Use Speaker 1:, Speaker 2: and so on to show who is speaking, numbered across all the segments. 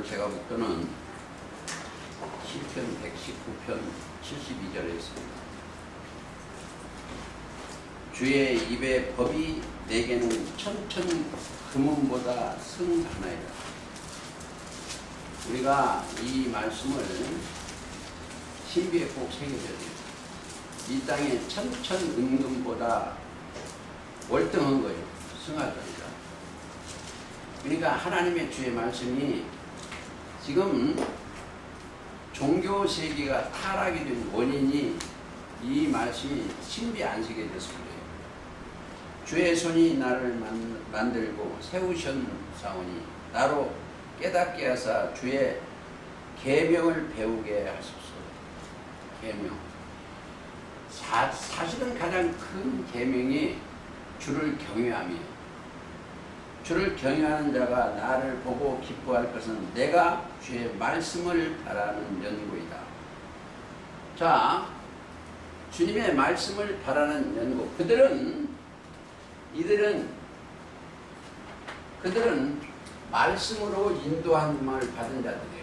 Speaker 1: 오늘 제가 묶어는 시편 119편 72절에 있습니다. 주의 입의 법이 내게는 천천 금은보다 승하나이다. 우리가 이 말씀을 신비에 꼭 새겨져야 돼요. 이 땅에 천천 은금보다 월등한 거예요. 승하다니까. 그러니까 하나님의 주의 말씀이 지금 종교 세계가 타락이 된 원인이 이 말씀이 신비 안식에 돼서 그래요. 주의 손이 나를 만들고 세우셨사오니 나로 깨닫게 하사 주의 계명을 배우게 하소서. 계명. 사실은 가장 큰 계명이 주를 경외함이에요. 주를 경외하는 자가 나를 보고 기뻐할 것은 내가 주의 말씀을 바라는 연고이다. 자, 주님의 말씀을 바라는 연고. 그들은 말씀으로 인도함을 받은 자들이에요.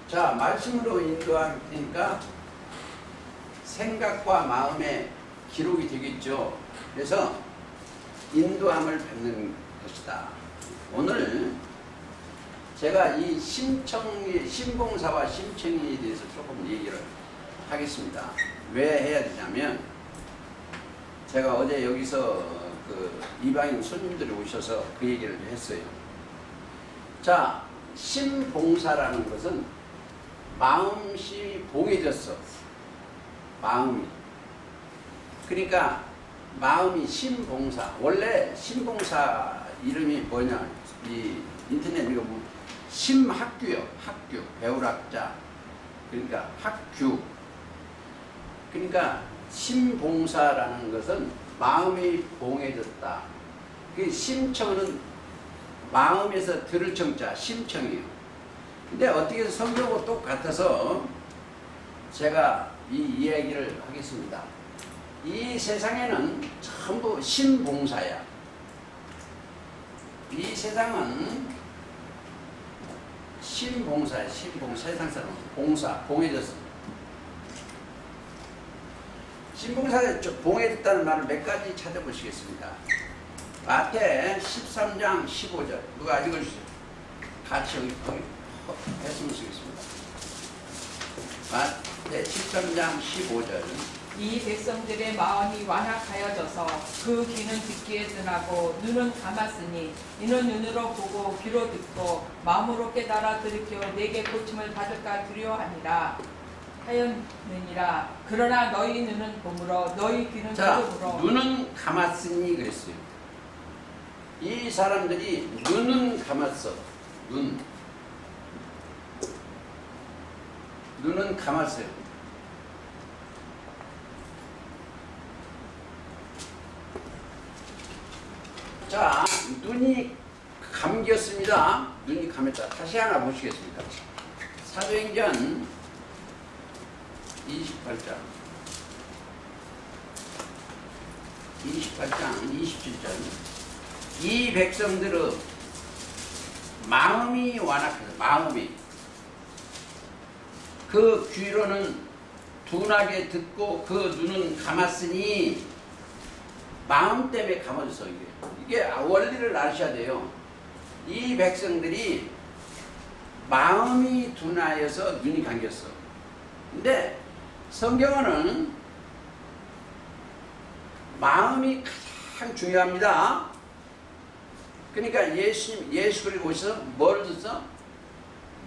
Speaker 1: 자, 말씀으로 인도하니까 생각과 마음에 기록이 되겠죠. 그래서 인도함을 받는 것이다. 오늘 제가 이 신봉사와 심청에 대해서 조금 얘기를 하겠습니다. 왜 해야 되냐면 제가 어제 여기서 그 이방인 손님들이 오셔서 그 얘기를 했어요. 자, 신봉사라는 것은 마음씨 봉해졌어. 마음이. 그러니까 마음이 신봉사. 원래 신봉사 이름이 뭐냐? 이 인터넷 이거 뭐 심학규요. 학규. 배울학자. 그러니까 학규. 그러니까 신봉사라는 것은 마음이 봉해졌다. 그 심청은 마음에서 들을 청자 심청이에요. 근데 어떻게 해서 성경하고 똑같아서 제가 이 이야기를 하겠습니다. 이 세상에는 전부 신봉사야. 이 세상은 신봉사야. 세상 사람 봉사, 봉해졌습니다. 신봉사에 봉해졌다는 말을 몇 가지 찾아보시겠습니다. 마태 13장 15절 누가 읽어주세요. 같이 여기 했으면 쓰겠습니다. 마태 13장 15절
Speaker 2: 이 백성들의 마음이 완악하여져서 그 귀는 듣기에 둔하고 눈은 감았으니 이는 눈으로 보고 귀로 듣고 마음으로 깨달아 들으켜 내게 고침을 받을까 두려워하니라 하였느니라. 그러나 너희 눈은 봄으로 너희 귀는 들음으로.
Speaker 1: 눈은 감았으니 그랬어요. 이 사람들이 눈은 감았어. 눈은 감았어요. 자, 눈이 감겼습니다. 눈이 감았다. 다시 하나 보시겠습니다. 사도행전 28장 27절 이 백성들은 마음이 완악해서 마음이 그 귀로는 둔하게 듣고 그 눈은 감았으니 마음 때문에 감아졌어. 이게 원리를 아셔야 돼요. 이 백성들이 마음이 둔하여서 눈이 감겼어. 근데 성경은 마음이 가장 중요합니다. 그러니까 예수 그리고 오셔서 뭘 줬어?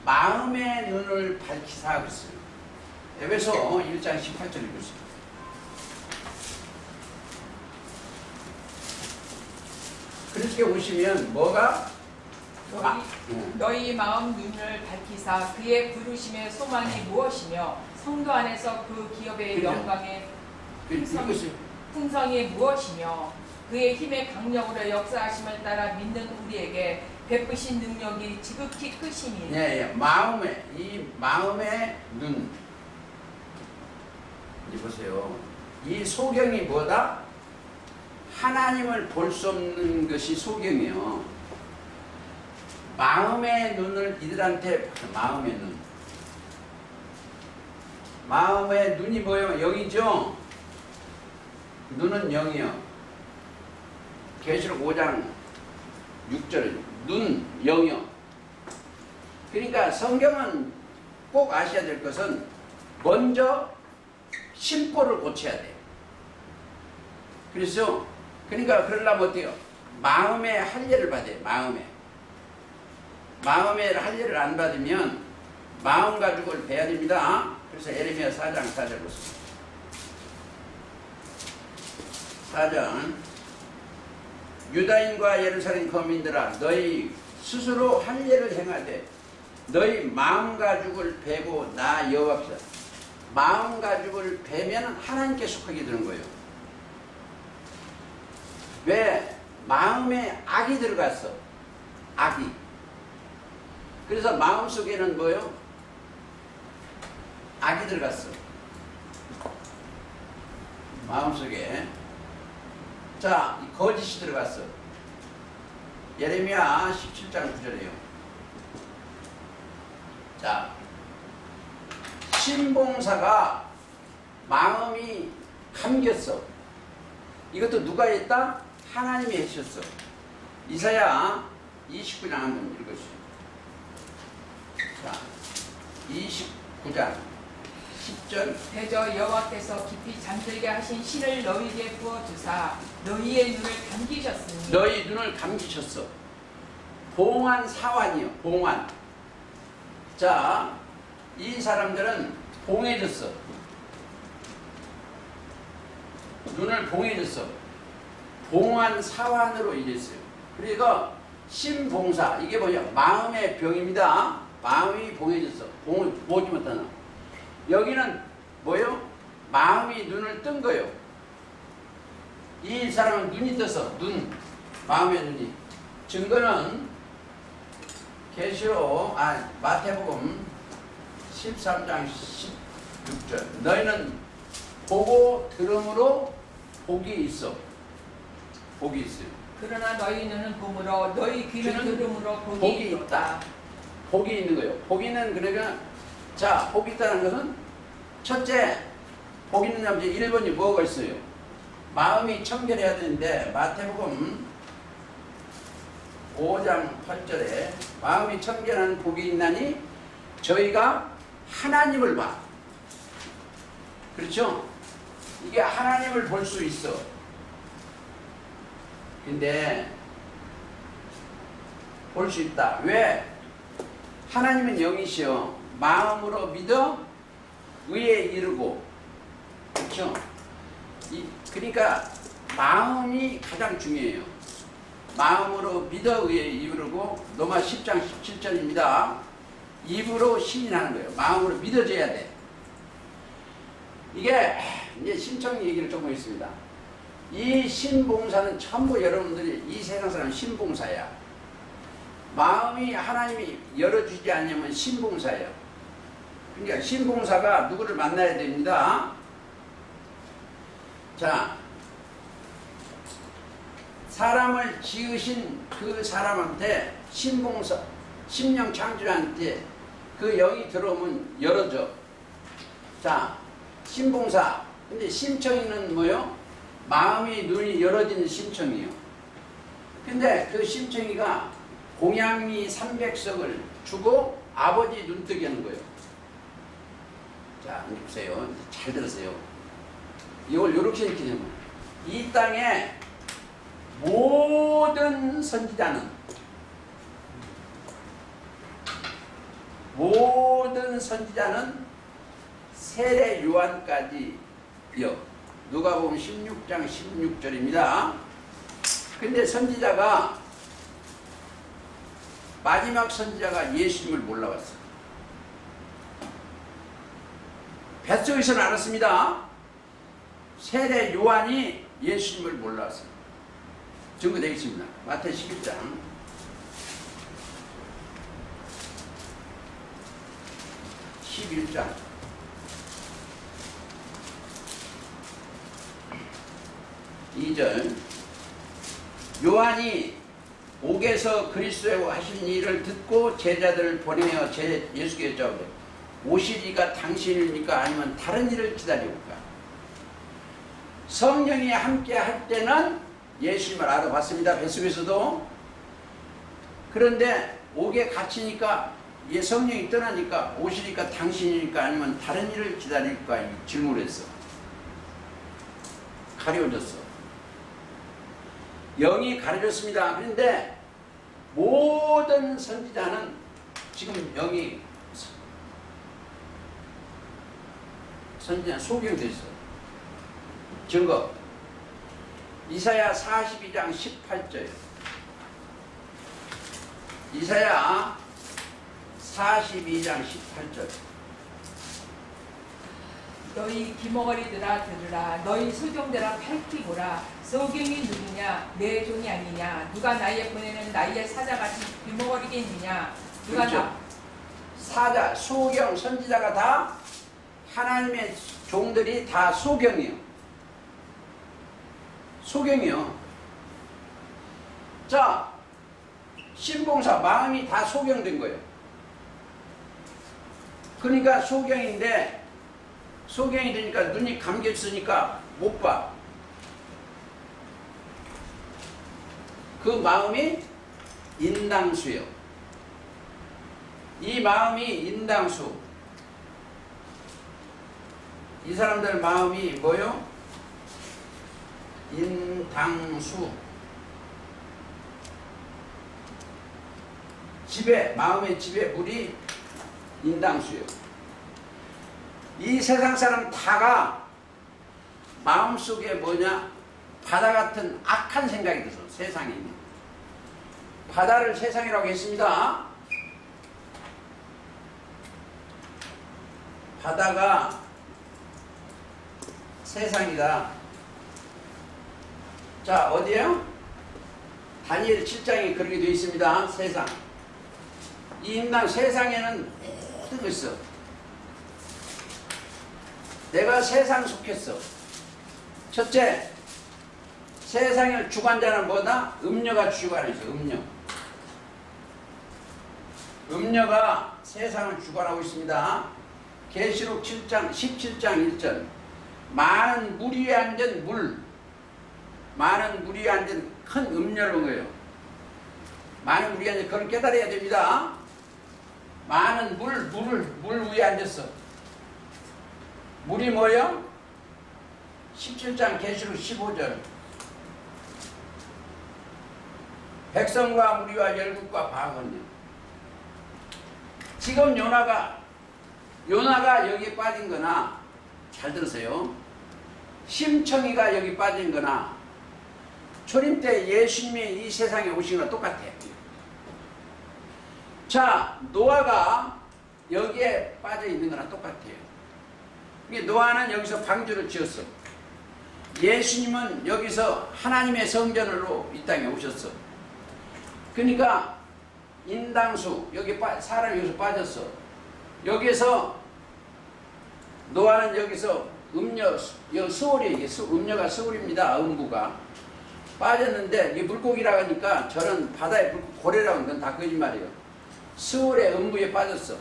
Speaker 1: 마음의 눈을 밝히사 그랬어요. 에베소 1장 18절 읽으세요. 그렇게 오시면 뭐가?
Speaker 2: 너희 마음 눈을 밝히사 그의 부르심의 소망이 무엇이며 성도 안에서 그 기업의 영광의 풍성이 무엇이며 그의 힘의 강력으로 역사하심을 따라 믿는 우리에게 베푸신 능력이 지극히 크심이니.
Speaker 1: 네, 이 마음의 눈. 이 보세요. 이 소경이 뭐다? 하나님을 볼 수 없는 것이 소경이요. 마음의 눈을 이들한테 마음의 눈. 마음의 눈이 뭐예요? 영이죠. 눈은 영이요. 계시록 5장 6절 눈 영이요. 그러니까 성경은 꼭 아셔야 될 것은 먼저 심보를 고쳐야 돼. 그래서 그러니까 그러려면 어때요? 마음의 할례를 받아요. 마음의 할례를 안 받으면 마음 가죽을 베야 됩니다. 그래서 에레미야 4장 4절 보세요. 4장 유다인과 예루살렘 거민들아 너희 스스로 할례를 행하되 너희 마음 가죽을 베고 나 여호와께서 마음 가죽을 베면 하나님께 속하게 되는 거예요. 왜? 마음에 악이 들어갔어. 악이. 그래서 마음속에는 뭐예요? 악이 들어갔어. 마음속에. 자, 거짓이 들어갔어. 예레미야 17장 9절이에요. 자, 신봉사가 마음이 감겼어. 이것도 누가 했다? 하나님이 해주셨어. 이사야 29장 한번 읽어주세요. 자, 29장 10절.
Speaker 2: 대저 여호와께서 깊이 잠들게 하신 신을 너희에게 부어주사 너희의 눈을 감기셨으니
Speaker 1: 너희 눈을 감기셨어. 봉한 사환이요. 봉한. 자, 이 사람들은 봉해졌어. 눈을 봉해졌어. 봉한 사환으로 이랬어요. 그러니까 신봉사 이게 뭐냐? 마음의 병입니다. 마음이 봉해졌어. 봉을 보지 못하나. 여기는 뭐요? 마음이 눈을 뜬 거예요. 이 사람은 눈이 떴어. 눈. 마음의 눈이. 증거는 계시록 마태복음 13장 16절. 너희는 보고 들음으로 복이 있어. 복이 있어요.
Speaker 2: 그러나 너희 눈은 봄으로 너희 귀는 들음으로 복이 있다.
Speaker 1: 복이 있는 거예요. 복이는 그러니까 자, 복이 있다는 것은 첫째, 복 있는 남자 1번이 뭐가 있어요? 마음이 청결해야 되는데 마태복음 5장 8절에 마음이 청결한 복이 있나니 저희가 하나님을 봐. 그렇죠? 이게 하나님을 볼 수 있어. 근데 볼 수 있다. 왜? 하나님은 영이시여 마음으로 믿어 의에 이르고. 그렇죠? 그러니까 마음이 가장 중요해요. 마음으로 믿어 의에 이르고 로마 10장 17절입니다. 입으로 신인하는 거예요. 마음으로 믿어져야 돼. 이게 이제 신청 얘기를 조금 있습니다. 이 신봉사는 전부 여러분들이 이 세상 사람 신봉사야. 마음이 하나님이 열어주지 않으면 신봉사예요. 그러니까 신봉사가 누구를 만나야 됩니다. 자, 사람을 지으신 그 사람한테 신봉사, 심령 창조한테 그 영이 들어오면 열어줘. 자, 신봉사. 근데 심청이는 뭐요? 마음이 눈이 열어지는 심청이요. 근데 그 심청이가 공양미 300석을 주고 아버지 눈뜨게 하는 거예요. 자, 이제 보세요. 잘 들으세요. 이걸 이렇게 읽게 되면 이 땅에 모든 선지자는 세례 요한까지요. 누가복음 16장 16절입니다. 근데 선지자가 마지막 선지자가 예수님을 몰라왔어. 뱃속에서는 알았습니다. 세례 요한이 예수님을 몰라왔어. 증거되겠습니다. 마태 11장 11장 2절 요한이 옥에서 그리스도의 하신 일을 듣고 제자들을 보내어 예수께 여쭤보되 오시리가 당신입니까? 아니면 다른 일을 기다리올까? 성령이 함께 할 때는 예수님을 알아봤습니다. 뱃속에서도. 그런데 옥에 갇히니까 성령이 떠나니까 오시리까 당신이니까 아니면 다른 일을 기다릴까 질문을 했어. 가려졌어. 영이 가려졌습니다. 그런데 모든 선지자는 지금 영이 선지자 소경되어 있어. 증거 이사야 42장 18절. 이사야 42장 18절.
Speaker 2: 너희 기머거리들아 들으라. 너희 소경들아 살피고라. 소경이 누구냐? 내 종이 아니냐? 누가 나의 보내는 나의 사자같이 기머거리겠느냐? 누가
Speaker 1: 그렇죠.
Speaker 2: 나
Speaker 1: 사자, 소경, 선지자가 다 하나님의 종들이 다 소경이요. 소경이요. 자, 신봉사 마음이 다 소경된 거예요. 그러니까 소경인데 소경이 되니까 눈이 감겼으니까 못 봐. 그 마음이 인당수요. 이 마음이 인당수. 이 사람들 마음이 뭐요? 인당수. 집에, 마음의 집에 물이 인당수요. 이 세상 사람 다가 마음속에 뭐냐? 바다 같은 악한 생각이 들어서 세상에 있는. 바다를 세상이라고 했습니다. 바다가 세상이다. 자, 어디에요? 다니엘 7장에 그렇게 되어 있습니다. 세상. 이 인간 세상에는 모든 것이 있어. 내가 세상 속했어. 첫째, 세상의 주관자는 뭐다? 음녀가 주관하고 있어. 음녀. 음녀가 세상을 주관하고 있습니다. 계시록 7장 17장 1절. 많은 물 위에 앉은 물. 많은 물 위에 앉은 큰 음녀를 본 거예요. 많은 물 위에 앉은 그걸 깨달아야 됩니다. 많은 물 위에 앉았어. 물이 뭐예요? 17장 계시록 15절. 백성과 무리와 열국과 바건요. 지금 요나가 여기 빠진 거나, 잘 들으세요. 심청이가 여기 빠진 거나, 초림 때 예수님이 이 세상에 오신 거랑 똑같아요. 자, 노아가 여기에 빠져 있는 거랑 똑같아요. 노아는 여기서 방주를 지었어. 예수님은 여기서 하나님의 성전으로 이 땅에 오셨어. 그러니까 인당수, 여기 사람이 여기서 빠졌어. 여기서 노아는 여기서 음녀, 여기 수월이, 음녀가 수월입니다. 음부가 빠졌는데 이게 물고기라고 하니까 저는 바다에 고래라고 하는 건 다 거짓말이에요. 수월의 음부에 빠졌어.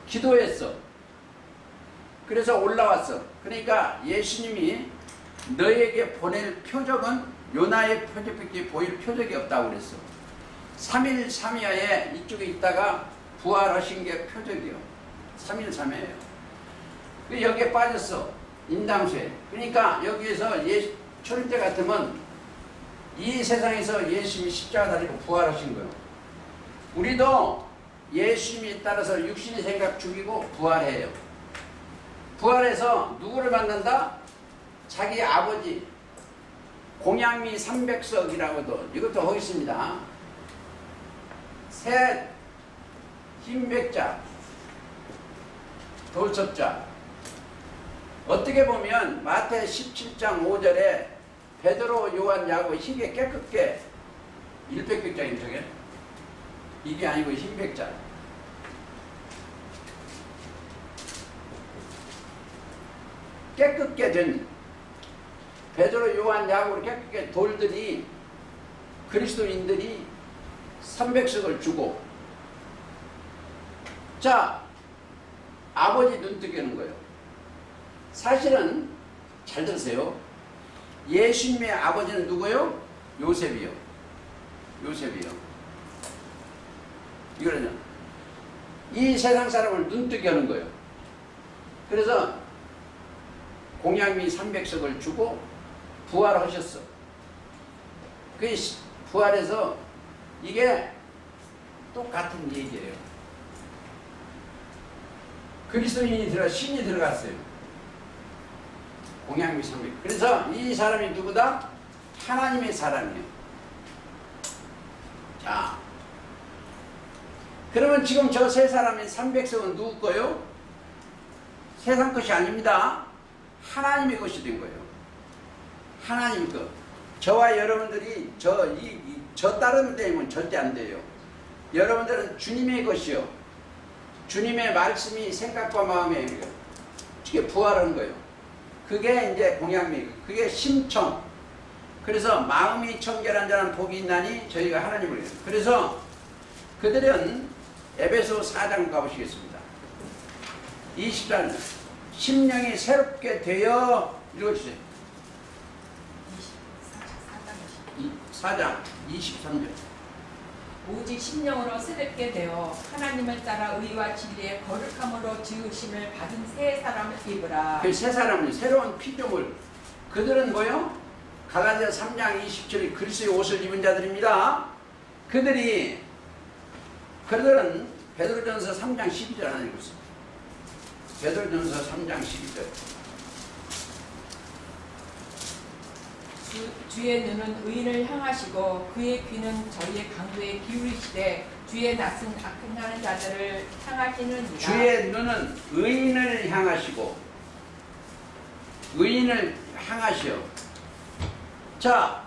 Speaker 1: 기도했어. 그래서 올라왔어. 그러니까 예수님이 너에게 보낼 표적은 요나의 표적밖에 보일 표적이 없다고 그랬어. 3일 3야에 이쪽에 있다가 부활하신 게 표적이요. 3일 3야예요. 여기에 빠졌어. 인당수에. 그러니까 여기에서 초림 때 같으면 이 세상에서 예수님이 십자가 달리고 부활하신 거예요. 우리도 예수님이 따라서 육신의 생각 죽이고 부활해요. 부활해서 누구를 만난다? 자기 아버지 공양미 300석이라고도 이것도 하겠습니다. 셋 흰백자 돌첩자. 어떻게 보면 마태 17장 5절에 베드로 요한 야고 희게 깨끗게 일백백자인 저게 이게 아니고 흰백자. 깨끗게 된 베드로 요한 야고로 깨끗게 돌들이 그리스도인들이 300석을 주고, 자, 아버지 눈뜨기는 거예요. 사실은 잘 들으세요. 예수님의 아버지는 누구요? 요셉이요. 요셉이요. 이거는요, 이 세상 사람을 눈뜨게 하는 거예요. 그래서 공양미 300석을 주고 부활하셨어. 그 부활해서 이게 똑같은 얘기예요. 그리스도인이 신이 들어갔어요. 공양미 300. 그래서 이 사람이 누구다? 하나님의 사람이에요. 자, 그러면 지금 저 세 사람의 300석은 누구 거요? 세상 것이 아닙니다. 하나님의 것이 된 거예요. 하나님 것. 저와 여러분들이 저 다른 데면 절대 안 돼요. 여러분들은 주님의 것이요. 주님의 말씀이 생각과 마음에 이게 부활하는 거예요. 그게 이제 공양미, 그게 심청. 그래서 마음이 청결한 자는 복이 있나니 저희가 하나님을 해요. 그래서 그들은 에베소 4장 가보시겠습니다. 20절 심령이 새롭게 되어 읽어주세요. 4장 23절
Speaker 2: 오직 심령으로 새롭게 되어 하나님을 따라 의와 진리의 거룩함으로 지으심을 받은 새 사람을 입으라.
Speaker 1: 그 새 사람은 새로운 피조물. 그들은 뭐요? 갈라디아 3장 20절이 그리스도의 옷을 입은 자들입니다. 그들은 베드로전서 3장 12절 하나 읽었어요. 베드로전서 3장 12절.
Speaker 2: 주의 눈은 의인을 향하시고 그의 귀는 저희의 강도에 기울이시되 주의 낯은 악행하는 자들을 향하시느니라.
Speaker 1: 주의 눈은 의인을 향하시고 의인을 향하시오. 자,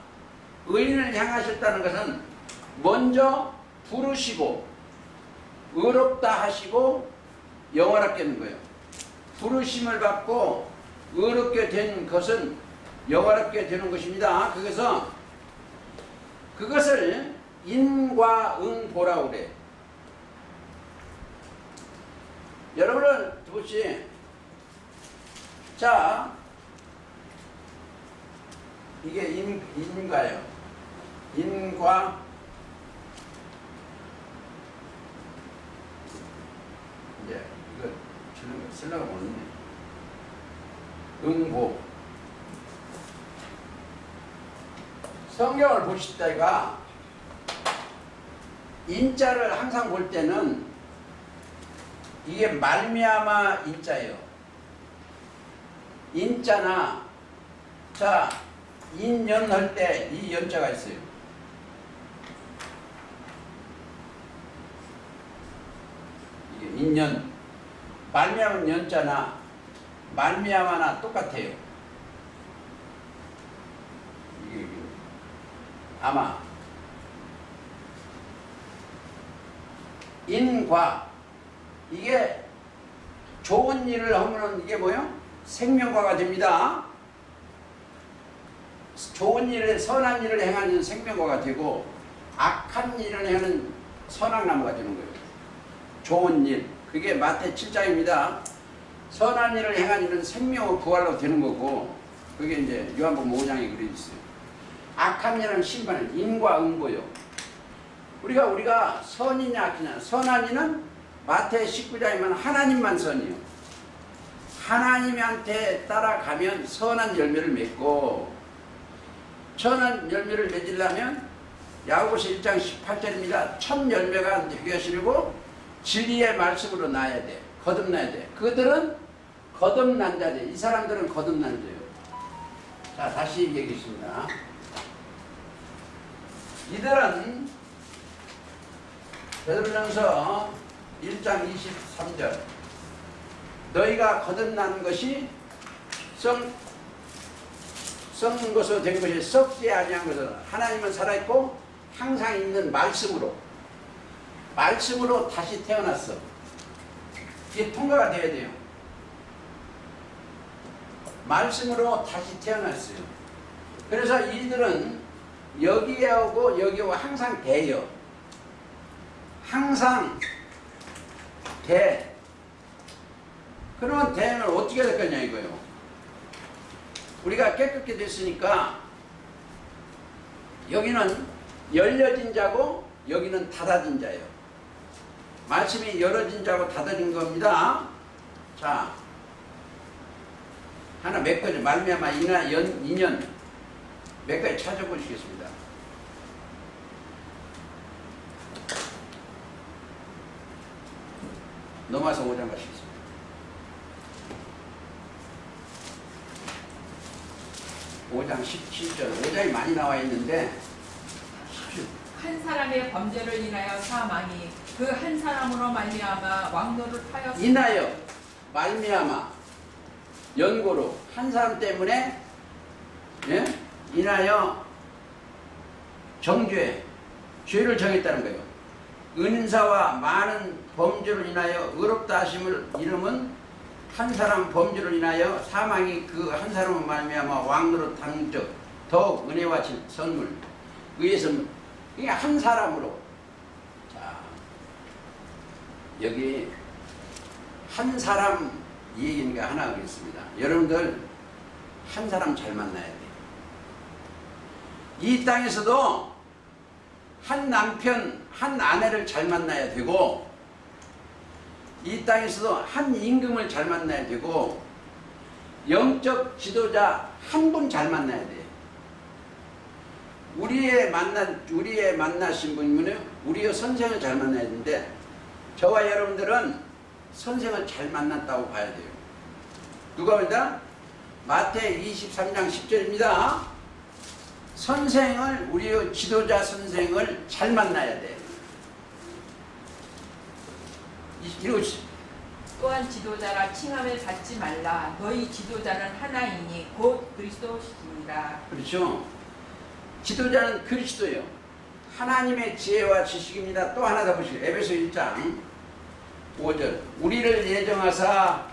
Speaker 1: 의인을 향하셨다는 것은 먼저 부르시고 의롭다 하시고 영원하게 하는 거예요. 부르심을 받고 의롭게 된 것은 영원하게 되는 것입니다. 그것을 인과응보라고 그래. 여러분은 도대체 자, 이게 인과예요. 인과 이제 이거 쓰려고 모르네. 응보. 성경을 보실 때가 인자를 항상 볼 때는 이게 말미암아 인자예요. 인자나 자 인연할 때 이 연자가 있어요. 이게 인연 말미암은 연자나 말미암아나 똑같아요. 이게 아마 인과 이게 좋은 일을 하면 이게 뭐요? 생명과가 됩니다. 좋은 일을 선한 일을 행하는 생명과가 되고 악한 일을 행하는 선악나무가 되는 거예요. 좋은 일 그게 마태 7장입니다. 선한 일을 행하는 일은 생명의 부활로 되는 거고 그게 이제 요한복음 5장에 그려 있어요. 악한 일은 심판은 인과응보요. 우리가 선이냐 악이냐. 선한 이는 마태 19장이면 하나님만 선이요. 하나님한테 따라가면 선한 열매를 맺고 선한 열매를 맺으려면 야고보서 1장 18절입니다. 첫 열매가 되게 하시려고 진리의 말씀으로 나야 돼. 거듭나야 돼. 그들은 거듭난 자들. 이 사람들은 거듭난 자예요. 자, 다시 얘기했습니다. 이들은 베드로전서 1장 23절 너희가 거듭난 것이 썩는 것으로 된 것이 썩지 아니한 것은 하나님은 살아있고 항상 있는 말씀으로 다시 태어났어. 이게 통과가 돼야 돼요. 말씀으로 다시 태어났어요. 그래서 이들은 여기하고 여기하고 항상 돼요. 항상 돼. 그러면 대는 어떻게 될 거냐 이거예요. 우리가 깨끗게 됐으니까 여기는 열려진 자고 여기는 닫아진 자예요. 말씀이 열어진 자고 닫아진 겁니다. 자, 하나 몇 가지 말미암아 인연 몇 가지 찾아보시겠습니다. 넘어서 5장 가시겠습니다. 5장 17절 5장이 많이 나와 있는데
Speaker 2: 한 사람의 범죄를 인하여 사망이 그 한 사람으로 말미암아 왕노를 하였으나
Speaker 1: 인하여 말미암아 연고로 한 사람 때문에 예? 인하여 정죄 죄를 정했다는 거예요. 은사와 많은 범죄를 인하여 의롭다 하심을 이름은 한 사람 범죄를 인하여 사망이 그 한 사람을 말미암아 왕노릇 당적 더욱 은혜와 선물 의에서 이게 한 사람으로. 자, 여기 한 사람 이 얘기니까 하나 하겠습니다. 여러분들 한 사람 잘 만나야 돼요. 이 땅에서도 한 남편 한 아내를 잘 만나야 되고 이 땅에서도 한 임금을 잘 만나야 되고 영적 지도자 한 분 잘 만나야 돼요. 우리의 만나신 분이면 우리의 선생을 잘 만나야 되는데 저와 여러분들은 선생을 잘 만났다고 봐야 돼요. 누가 말이다? 마태 23장 10절입니다. 선생을 우리의 지도자 선생을 잘 만나야 돼. 이러시.
Speaker 2: 또한 지도자라 칭함을 받지 말라. 너희 지도자는 하나이니 곧 그리스도시니라.
Speaker 1: 그렇죠. 지도자는 그리스도예요. 하나님의 지혜와 지식입니다. 또 하나 더 보시죠. 에베소 1장 5절 우리를 예정하사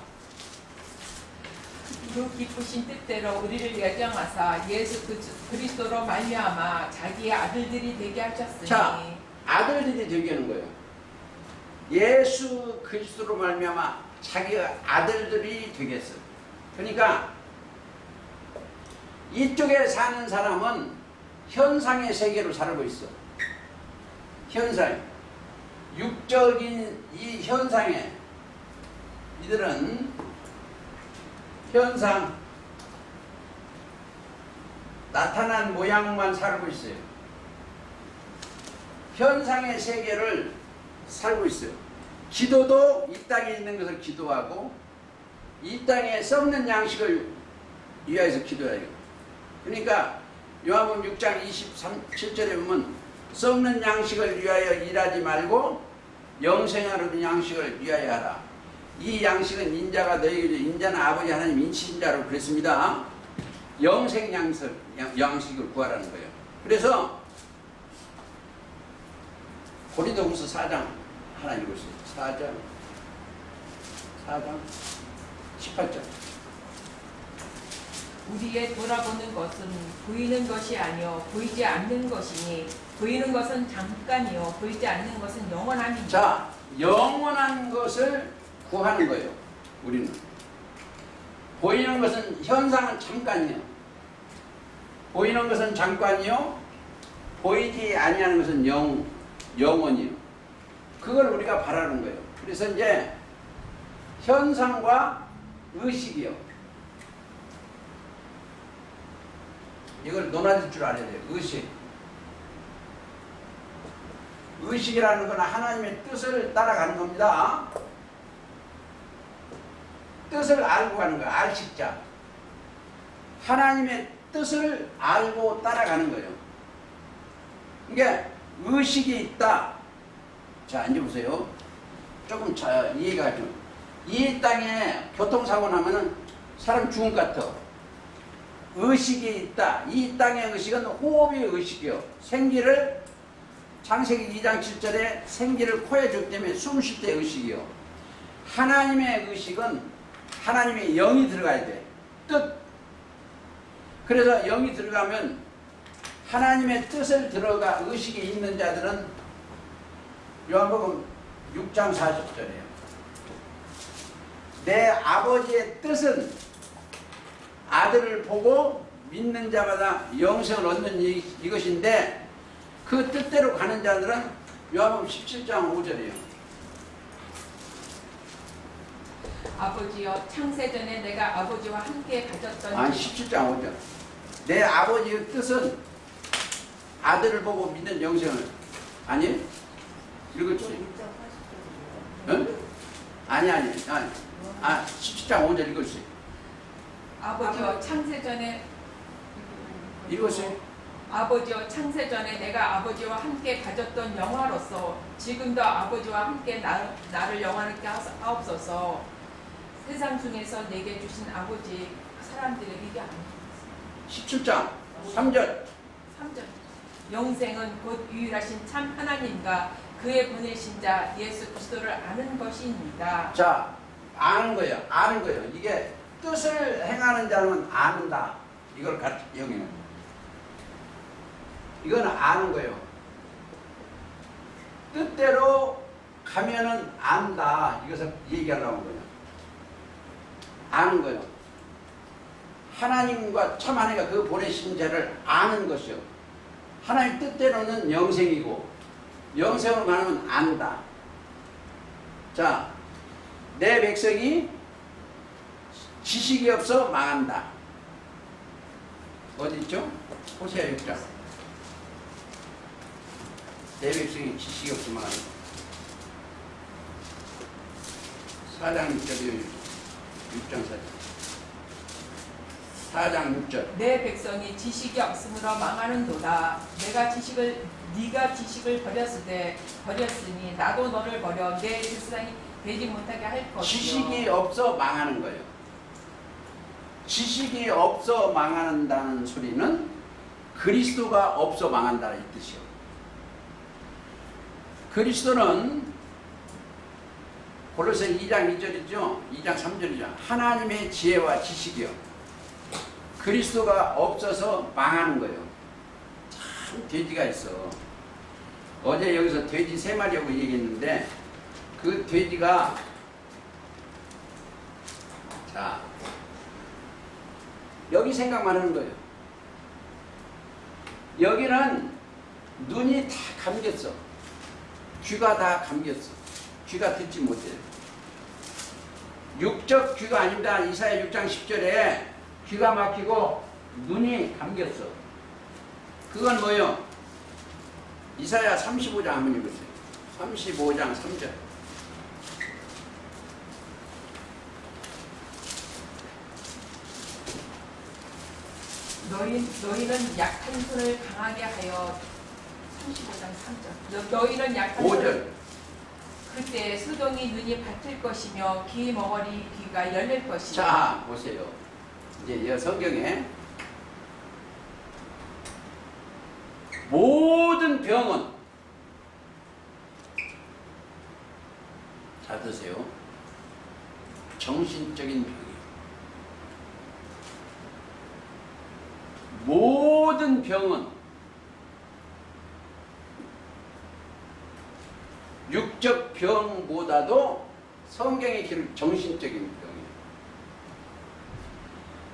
Speaker 2: 그 기쁘신 뜻대로 우리를 예정하사 예수 그리스도로 말미암아 자기의 아들들이 되게 하셨으니.
Speaker 1: 자, 아들들이 되게 하는 거예요. 예수 그리스도로 말미암아 자기가 아들들이 되겠어요. 그러니까 이쪽에 사는 사람은 현상의 세계로 살고 있어. 현상, 육적인 이 현상에 이들은 현상 나타난 모양만 살고 있어요. 현상의 세계를 살고 있어요. 기도도 이 땅에 있는 것을 기도하고 이 땅에 썩는 양식을 위하여서 기도해요. 그러니까 요한복음 6장 27절에 보면 썩는 양식을 위하여 일하지 말고 영생하는 양식을 위하여 하라. 이 양식은 인자가 너희에게 인자는 아버지 하나님 인치신 자로 그랬습니다. 영생 양식을 구하라는 거예요. 그래서 고린도후서 4장 하나 읽으세요. 4장 18절
Speaker 2: 우리의 돌아보는 것은 보이는 것이 아니요 보이지 않는 것이니 보이는 것은 잠깐이요 보이지 않는 것은 영원함이니.
Speaker 1: 자, 영원한 것을 구하는 거예요. 우리는 보이는 것은 현상은 잠깐이요 보이는 것은 잠깐이요 보이지 아니하는 것은 영원이요. 그걸 우리가 바라는 거예요. 그래서 이제 현상과 의식이요. 이걸 논하실 줄 알아야 돼요. 의식이라는 건 하나님의 뜻을 따라가는 겁니다. 뜻을 알고 가는 거예요. 알식자. 하나님의 뜻을 알고 따라가는 거예요. 그러니까 의식이 있다. 자, 앉아보세요. 조금 이해가 좀. 이 땅에 교통사고 나면은 사람 죽은 것 같아. 의식이 있다. 이 땅의 의식은 호흡의 의식이요. 생기를 창세기 2장 7절에 생기를 코에 주기 때문에 숨 쉴 때 의식이요. 하나님의 의식은 하나님의 영이 들어가야 돼. 뜻. 그래서 영이 들어가면 하나님의 뜻을 들어가 의식이 있는 자들은 요한복음 6장 40절이에요. 내 아버지의 뜻은 아들을 보고 믿는 자마다 영생을 얻는 이것인데 그 뜻대로 가는 자들은 요한복음 17장 5절이에요.
Speaker 2: 아버지여 창세전에 내가 아버지와 함께 가졌던
Speaker 1: 아니 17장 5절. 내 아버지의 뜻은 아들을 보고 믿는 영생을. 아니? 읽었지? 응? 아니 17장 5절 읽었지?
Speaker 2: 아버지여 창세전에
Speaker 1: 읽었어요?
Speaker 2: 아버지여 창세전에 내가 아버지와 함께 가졌던 영화로서 지금도 아버지와 함께 나를 영화롭게 하옵소서. 세상 중에서 내게 주신 아버지 사람들의 이게 아니에요.
Speaker 1: 17장 3절.
Speaker 2: 3절 영생은 곧 유일하신 참 하나님과 그의 보내신 자 예수 그리스도를 아는 것입니다.
Speaker 1: 자, 아는 거예요. 아는 거예요. 이게 뜻을 행하는 자는 안다. 이걸 여기는. 이건 아는 거예요. 뜻대로 가면은 안다. 이것을 얘기하려고 거예요. 아는 거예요. 하나님과 참 하나님과 그 보내신 자를 아는 것이요. 하나님 뜻대로는 영생이고 영생으로 말하면 안다. 자, 내 백성이 지식이 없어 망한다. 어디 있죠? 호세아 6장. 내 백성이 지식이 없어 망한다. 4장 6절이요. 6장 4절. 4장 6절.
Speaker 2: 내 백성이 지식이 없으므로 망하는도다. 네가 지식을 버렸으니 나도 너를 버려 내 일상이 되지 못하게 할 것이요.
Speaker 1: 지식이 없어 망하는 거예요. 지식이 없어 망한다는 소리는 그리스도가 없어 망한다는 뜻이요. 그리스도는 골로새 2장 2절이죠. 2장 3절이죠. 하나님의 지혜와 지식이요. 그리스도가 없어서 망하는 거예요. 참 돼지가 있어. 어제 여기서 돼지 3마리라고 얘기했는데 그 돼지가 자 여기 생각만 하는 거예요. 여기는 눈이 다 감겼어. 귀가 다 감겼어. 귀가 듣지 못해요. 육적 귀가 아닙니다. 이사야 6장 10절에 귀가 막히고 눈이 감겼어. 그건 뭐요? 이사야 35장 한번 읽으세요. 35장 3절.
Speaker 2: 너희는 약한 손을 강하게 하여 35장 3절. 너희는 약한
Speaker 1: 5절.
Speaker 2: 그때 소동이 눈이 밝힐 것이며 귀 멍어리 귀가 열릴 것이며.
Speaker 1: 자 보세요. 이제 이 성경에 모든 병은 잘 드세요. 정신적인 병이에요. 모든 병은 육적 병보다도 성경의 기록 정신적인 병이에요.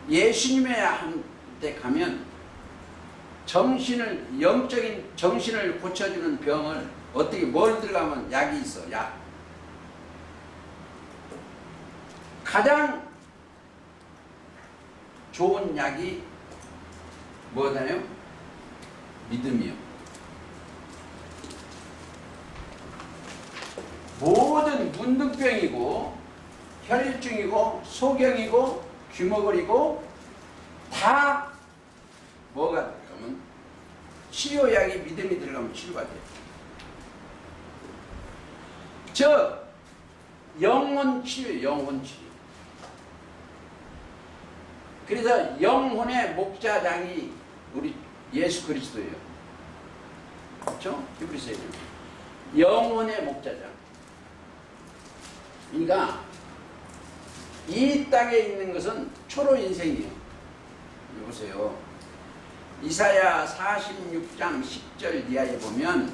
Speaker 1: 예수님의 한테 가면 영적인 정신을 고쳐주는 병을 어떻게 뭘 들어가면 약이 있어. 약. 가장 좋은 약이 뭐잖아요? 믿음이요. 모든 문둥병이고 혈류증이고 소경이고 귀머거리고 다 뭐가 들어가면 치료약이 믿음이 들어가면 치료가 돼요. 즉 영혼 치료, 영혼 치료. 그래서 영혼의 목자장이 우리 예수 그리스도예요. 그렇죠? 히브리서에 영혼의 목자장. 그러니까 이 땅에 있는 것은 초로 인생이에요. 보세요. 이사야 46장 10절 이하에 보면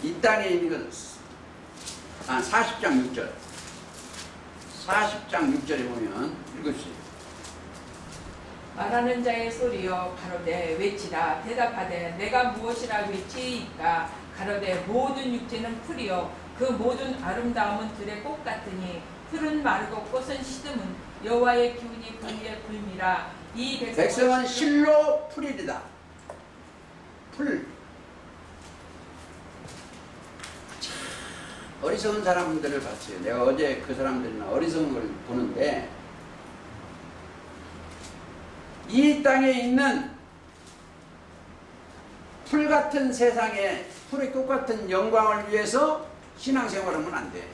Speaker 1: 이 땅에 있는 것 40장 6절 40장 6절에 보면 읽으시죠.
Speaker 2: 말하는 자의 소리여 가로되 외치라. 대답하되 내가 무엇이라 외치이까. 가로되 모든 육체는 풀이요 그 모든 아름다움은 들의 꽃 같으니 풀은 마르고 꽃은 시듬은 여호와의 기운이 불리에 불미라. 이
Speaker 1: 백성은 실로 풀이리다. 풀. 참 어리석은 사람들을 봤어요. 내가 어제 그 사람들이나 어리석은 걸 보는데 이 땅에 있는 풀 같은 세상에 풀의 꽃 같은 영광을 위해서 신앙생활하면 안 돼.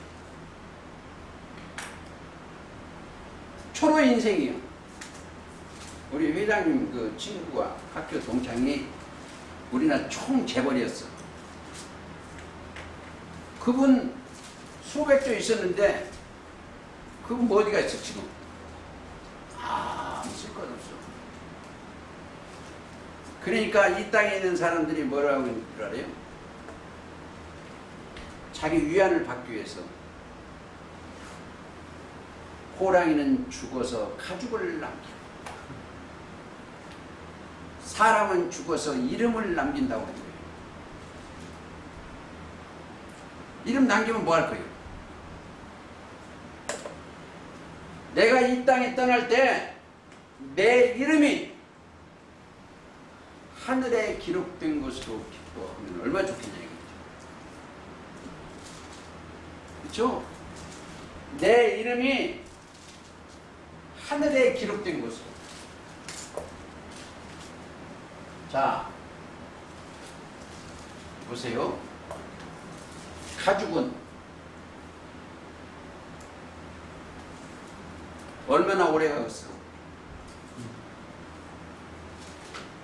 Speaker 1: 초로 인생이요. 우리 회장님 그 친구가 학교 동창이 우리나라 총 재벌이었어. 그분 수백 조 있었는데 그분 뭐 어디가 있어 지금? 아무 쓸 것 없어. 그러니까 이 땅에 있는 사람들이 뭐라고 하는 줄 알아요? 자기 위안을 받기 위해서 호랑이는 죽어서 가죽을 남기고 사람은 죽어서 이름을 남긴다고 하는 거예요. 이름 남기면 뭐 할 거예요? 내가 이 땅에 떠날 때 내 이름이 하늘에 기록된 것으로 기뻐하면 얼마나 좋겠냐 이거죠. 그렇죠? 내 이름이 하늘에 기록된 것으로. 자, 보세요. 가죽은 얼마나 오래 가겠어?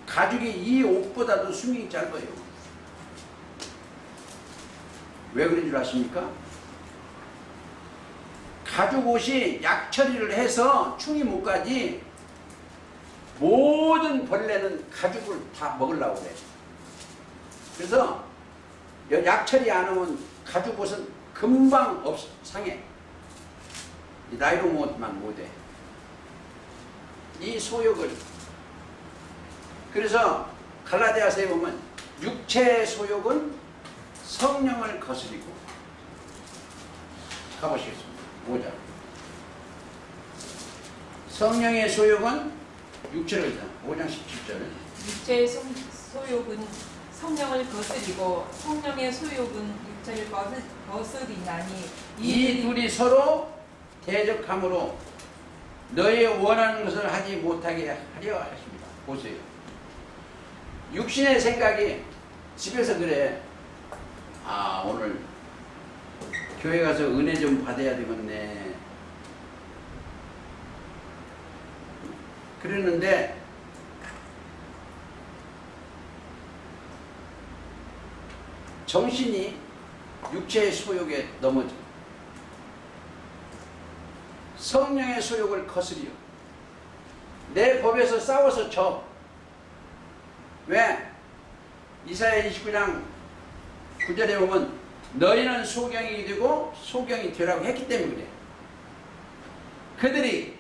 Speaker 1: 가죽이 이 옷보다도 수명이 짧아요. 왜 그런 줄 아십니까? 가죽 옷이 약 처리를 해서 충이 못 가지 모든 벌레는 가죽을 다 먹으려고 그래. 그래서 약 처리 안 하면 가죽 옷은 금방 상해. 나이론 옷만 못해. 이 소욕을. 그래서 갈라디아서에 보면 육체의 소욕은 성령을 거스리고. 가보시겠습니다. 5장. 성령의 소욕은 육체를 거스린다. 5장 17절.
Speaker 2: 육체의 소욕은 성령을 거스리고 성령의 소욕은 육체를 거스리나니
Speaker 1: 이 둘이 서로 대적함으로 너의 원하는 것을 하지 못하게 하려 하십니다. 보세요. 육신의 생각이 집에서 그래. 아, 오늘 교회 가서 은혜 좀 받아야 되겠네. 그랬는데 정신이 육체의 소욕에 넘어져. 성령의 소욕을 거스려. 내 법에서 싸워서 져. 왜? 이사야 29장 9절에 보면 너희는 소경이 되고 소경이 되라고 했기 때문에 그래. 그들이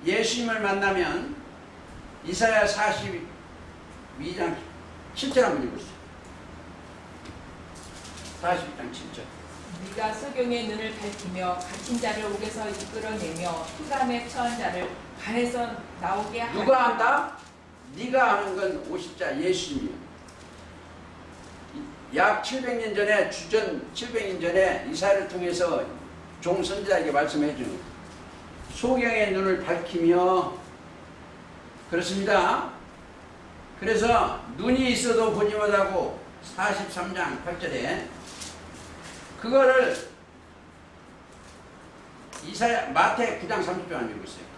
Speaker 1: 예수님을 만나면 이사야 42장 7절 한번 읽으세요. 42장 7절.
Speaker 2: 네가 소경의 눈을 밝히며 갇힌 자를 옥에서 이끌어내며 흑암에 처한 자를 간에서 나오게 하라.
Speaker 1: 누가 한다? 네가 하는 건 50자 예수님이요. 약 700년 전에 주전 700년 전에 이사야를 통해서 종 선지자에게 말씀해 주는 거예요. 소경의 눈을 밝히며. 그렇습니다. 그래서 눈이 있어도 보지 못하고 43장 8절에 그거를 이사야 마태 9장 30절 안 읽고 있어요.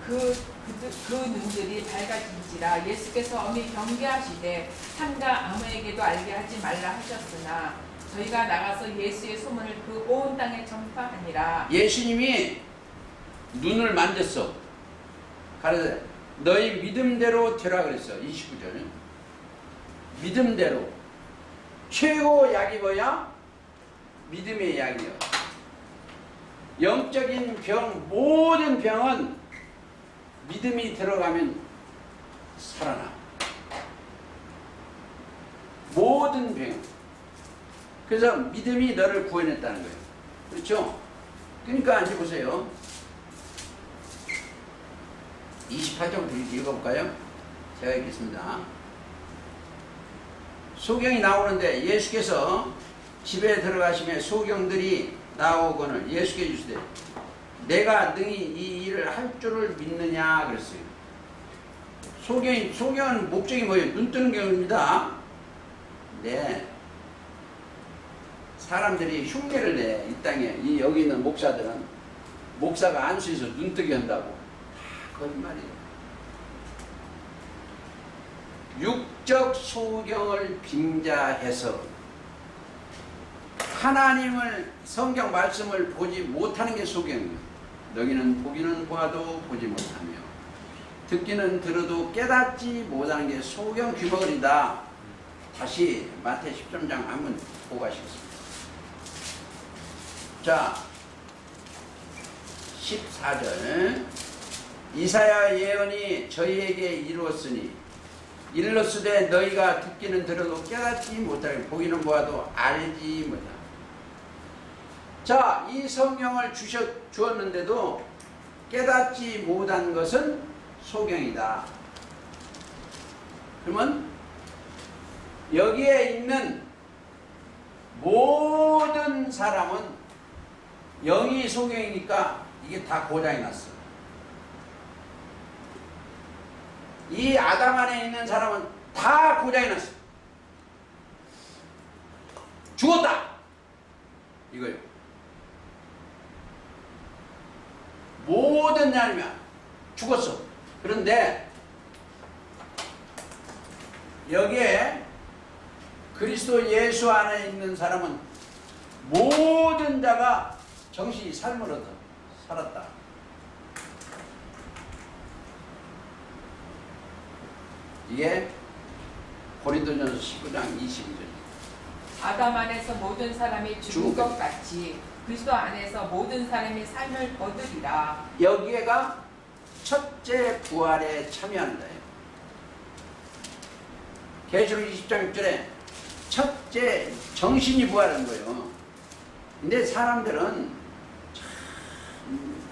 Speaker 2: 그 눈들이 밝아진지라. 예수께서 엄히 경계하시되 산과 아무에게도 알게 하지 말라 하셨으나 저희가 나가서 예수의 소문을 그 온 땅에 전파하니라.
Speaker 1: 예수님이 눈을 만졌어. 가르쳐 너희 믿음대로 되라 그랬어. 29절. 믿음대로. 최고 약이 뭐야? 믿음의 약이요. 영적인 병, 모든 병은 믿음이 들어가면 살아나. 모든 병. 그래서 믿음이 너를 구원했다는 거예요. 그렇죠? 그러니까 이제 보세요. 28절부터 읽어볼까요? 제가 읽겠습니다. 소경이 나오는데 예수께서 집에 들어가시며 소경들이 나오거늘 예수께 주시되 내가 능히 이 일을 할 줄을 믿느냐 그랬어요. 소경은 목적이 뭐예요? 눈 뜨는 경우입니다. 네. 사람들이 흉내를 내. 이 땅에 여기 있는 목사들은 목사가 안수해서 눈뜨게 한다고 다 거짓말이에요. 육적 소경을 빙자해서 하나님을 성경 말씀을 보지 못하는 게 소경이에요. 너희는 보기는 보아도 보지 못하며 듣기는 들어도 깨닫지 못하는 게 소경 귀머거리다. 다시 마태 13장 한번 보고 가시겠습니다. 자, 14절 이사야 예언이 저희에게 이르렀으되 너희가 듣기는 들어도 깨닫지 못하고 보기는 보아도 알지 못하고. 자, 이 성경을 주었는데도 깨닫지 못한 것은 소경이다. 그러면 여기에 있는 모든 사람은 영이 소경이니까 이게 다 고장이 났어. 이 아담 안에 있는 사람은 다 고장이 났어. 죽었다. 이거요. 모든 사람이야. 죽었어. 그런데 여기에 그리스도 예수 안에 있는 사람은 모든 자가 정신이 삶을 얻어 살았다. 이게 고린도전서 19장 22절.
Speaker 2: 아담 안에서 모든 사람이 죽은 것 같이 그리스도 안에서 모든 사람이 삶을 얻으리라.
Speaker 1: 여기에가 첫째 부활에 참여한다. 계시록 20장 6절에 첫째 정신이 부활한 거예요. 근데 사람들은 참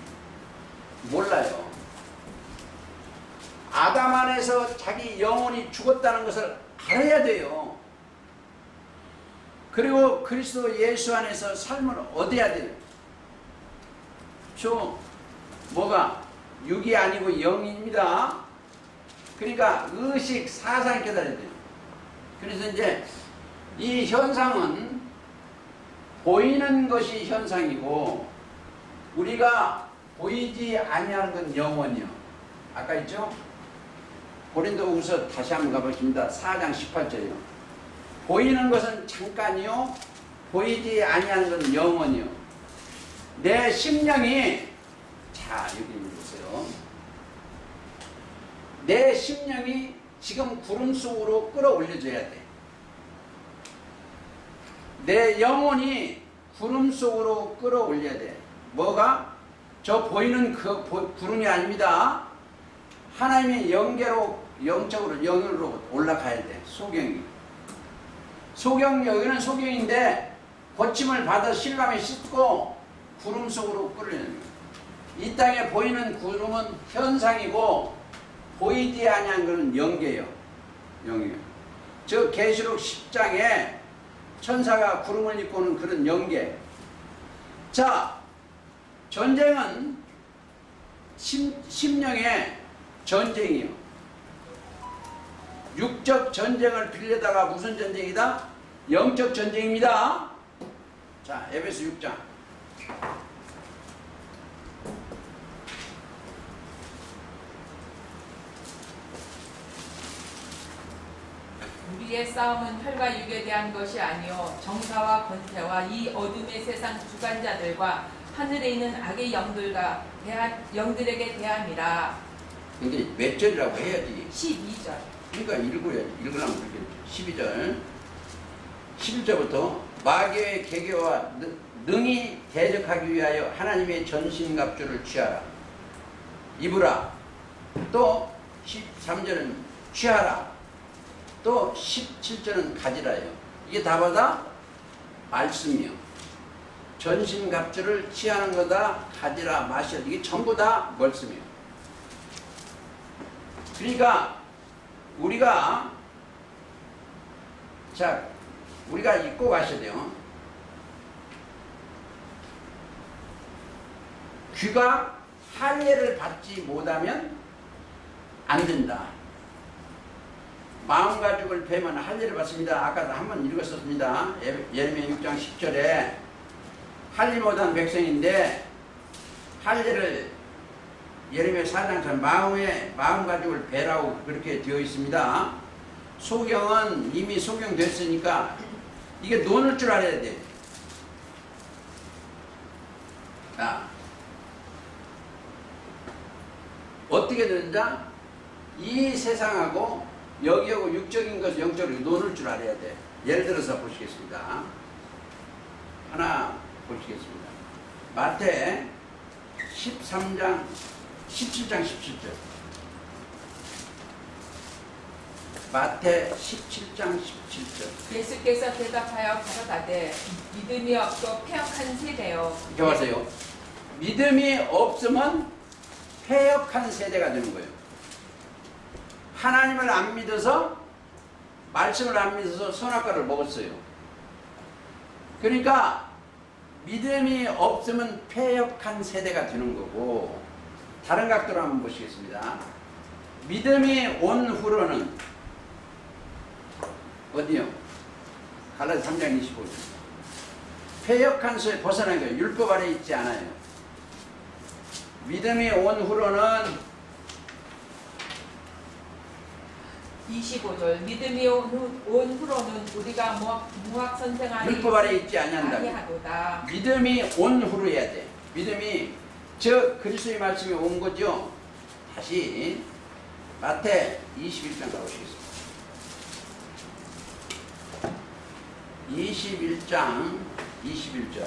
Speaker 1: 몰라요. 아담 안에서 자기 영혼이 죽었다는 것을 알아야 돼요. 그리고 그리스도 예수 안에서 삶을 얻어야 돼요. 그렇죠? 뭐가? 육이 아니고 영입니다. 그러니까 의식, 사상이 깨달아야 돼요. 그래서 이제 이 현상은 보이는 것이 현상이고 우리가 보이지 아니하는 건 영원이요. 아까 있죠? 고린도후서 다시 한번 가보겠습니다. 4장 18절이요. 보이는 것은 잠깐이요, 보이지 아니하는 건 영원이요. 내 심령이, 자 여기 보세요. 내 심령이 지금 구름 속으로 끌어올려져야 돼. 내 영혼이 구름 속으로 끌어올려야 돼. 뭐가? 저 보이는 그 구름이 아닙니다. 하나님의 영적으로 영으로 올라가야 돼. 소경이. 여기는 소경인데 고침을 받아 실감에 씻고 구름 속으로 끌어내는 거예요. 이 땅에 보이는 구름은 현상이고 보이지 아니한 것은 영계예요. 영이에요. 저 계시록 10장에 천사가 구름을 입고 오는 그런 영계. 자, 전쟁은 심령의 전쟁이요. 육적 전쟁을 빌려다가 무슨 전쟁이다? 영적 전쟁입니다. 자, 에베소 6장.
Speaker 2: 우리 우리의 싸움은 혈과 육에 대한 것이 아니요 정사와 권세와 이 어둠의 세상 주관자들과 하늘에 있는 악의 영들에게 대함이라.
Speaker 1: 근데 몇 절이라고 해야지.
Speaker 2: 12절.
Speaker 1: 그러니까 읽으려면 그렇게 12절 11절부터 마귀의 계계와 능히 대적하기 위하여 하나님의 전신갑주를 취하라. 입으라. 또 13절은 취하라. 또 17절은 가지라요. 이게 다 받아 말씀이요. 전신갑주를 취하는 거다. 가지라 마시라. 이게 전부 다 말씀이요. 그러니까 우리가 읽고 가셔야 돼요. 귀가 할례를 받지 못하면 안 된다. 마음 가죽을 베면 할례를 받습니다. 아까도 한번 읽었었습니다. 예레미야 6장 10절에 할례 못한 백성인데 할례를 예레미야 4장처럼 마음 가죽을 베라고 그렇게 되어 있습니다. 소경은 이미 소경됐으니까 이게 노는 줄 알아야 돼. 자, 어떻게 되는지 이 세상하고 여기하고 육적인 것을 영적으로 노는 줄 알아야 돼. 예를 들어서 보시겠습니다. 하나 보시겠습니다. 마태 17장 17절. 마태 17장 17절.
Speaker 2: 예수께서 대답하여 가로가되 믿음이 없고 패역한 세대요.
Speaker 1: 이렇게 보세요. 믿음이 없으면 패역한 세대가 되는 거예요. 하나님을 안 믿어서 말씀을 안 믿어서 선악과를 먹었어요. 그러니까 믿음이 없으면 패역한 세대가 되는 거고, 다른 각도로 한번 보시겠습니다. 믿음이 온 후로는 어디요? 갈라디아 3장 25절. 패역한 수에 벗어난 거예요. 율법 아래 있지 않아요. 믿음이 온 후로는
Speaker 2: 25절. 믿음이 온 후로는 우리가 무학선생하니
Speaker 1: 율법 아래 있지 아니한다. 믿음이 온 후로 해야 돼. 믿음이 그리스도의 말씀이 온 거죠. 다시 마태 21장 가보시겠습니다. 21장 21절.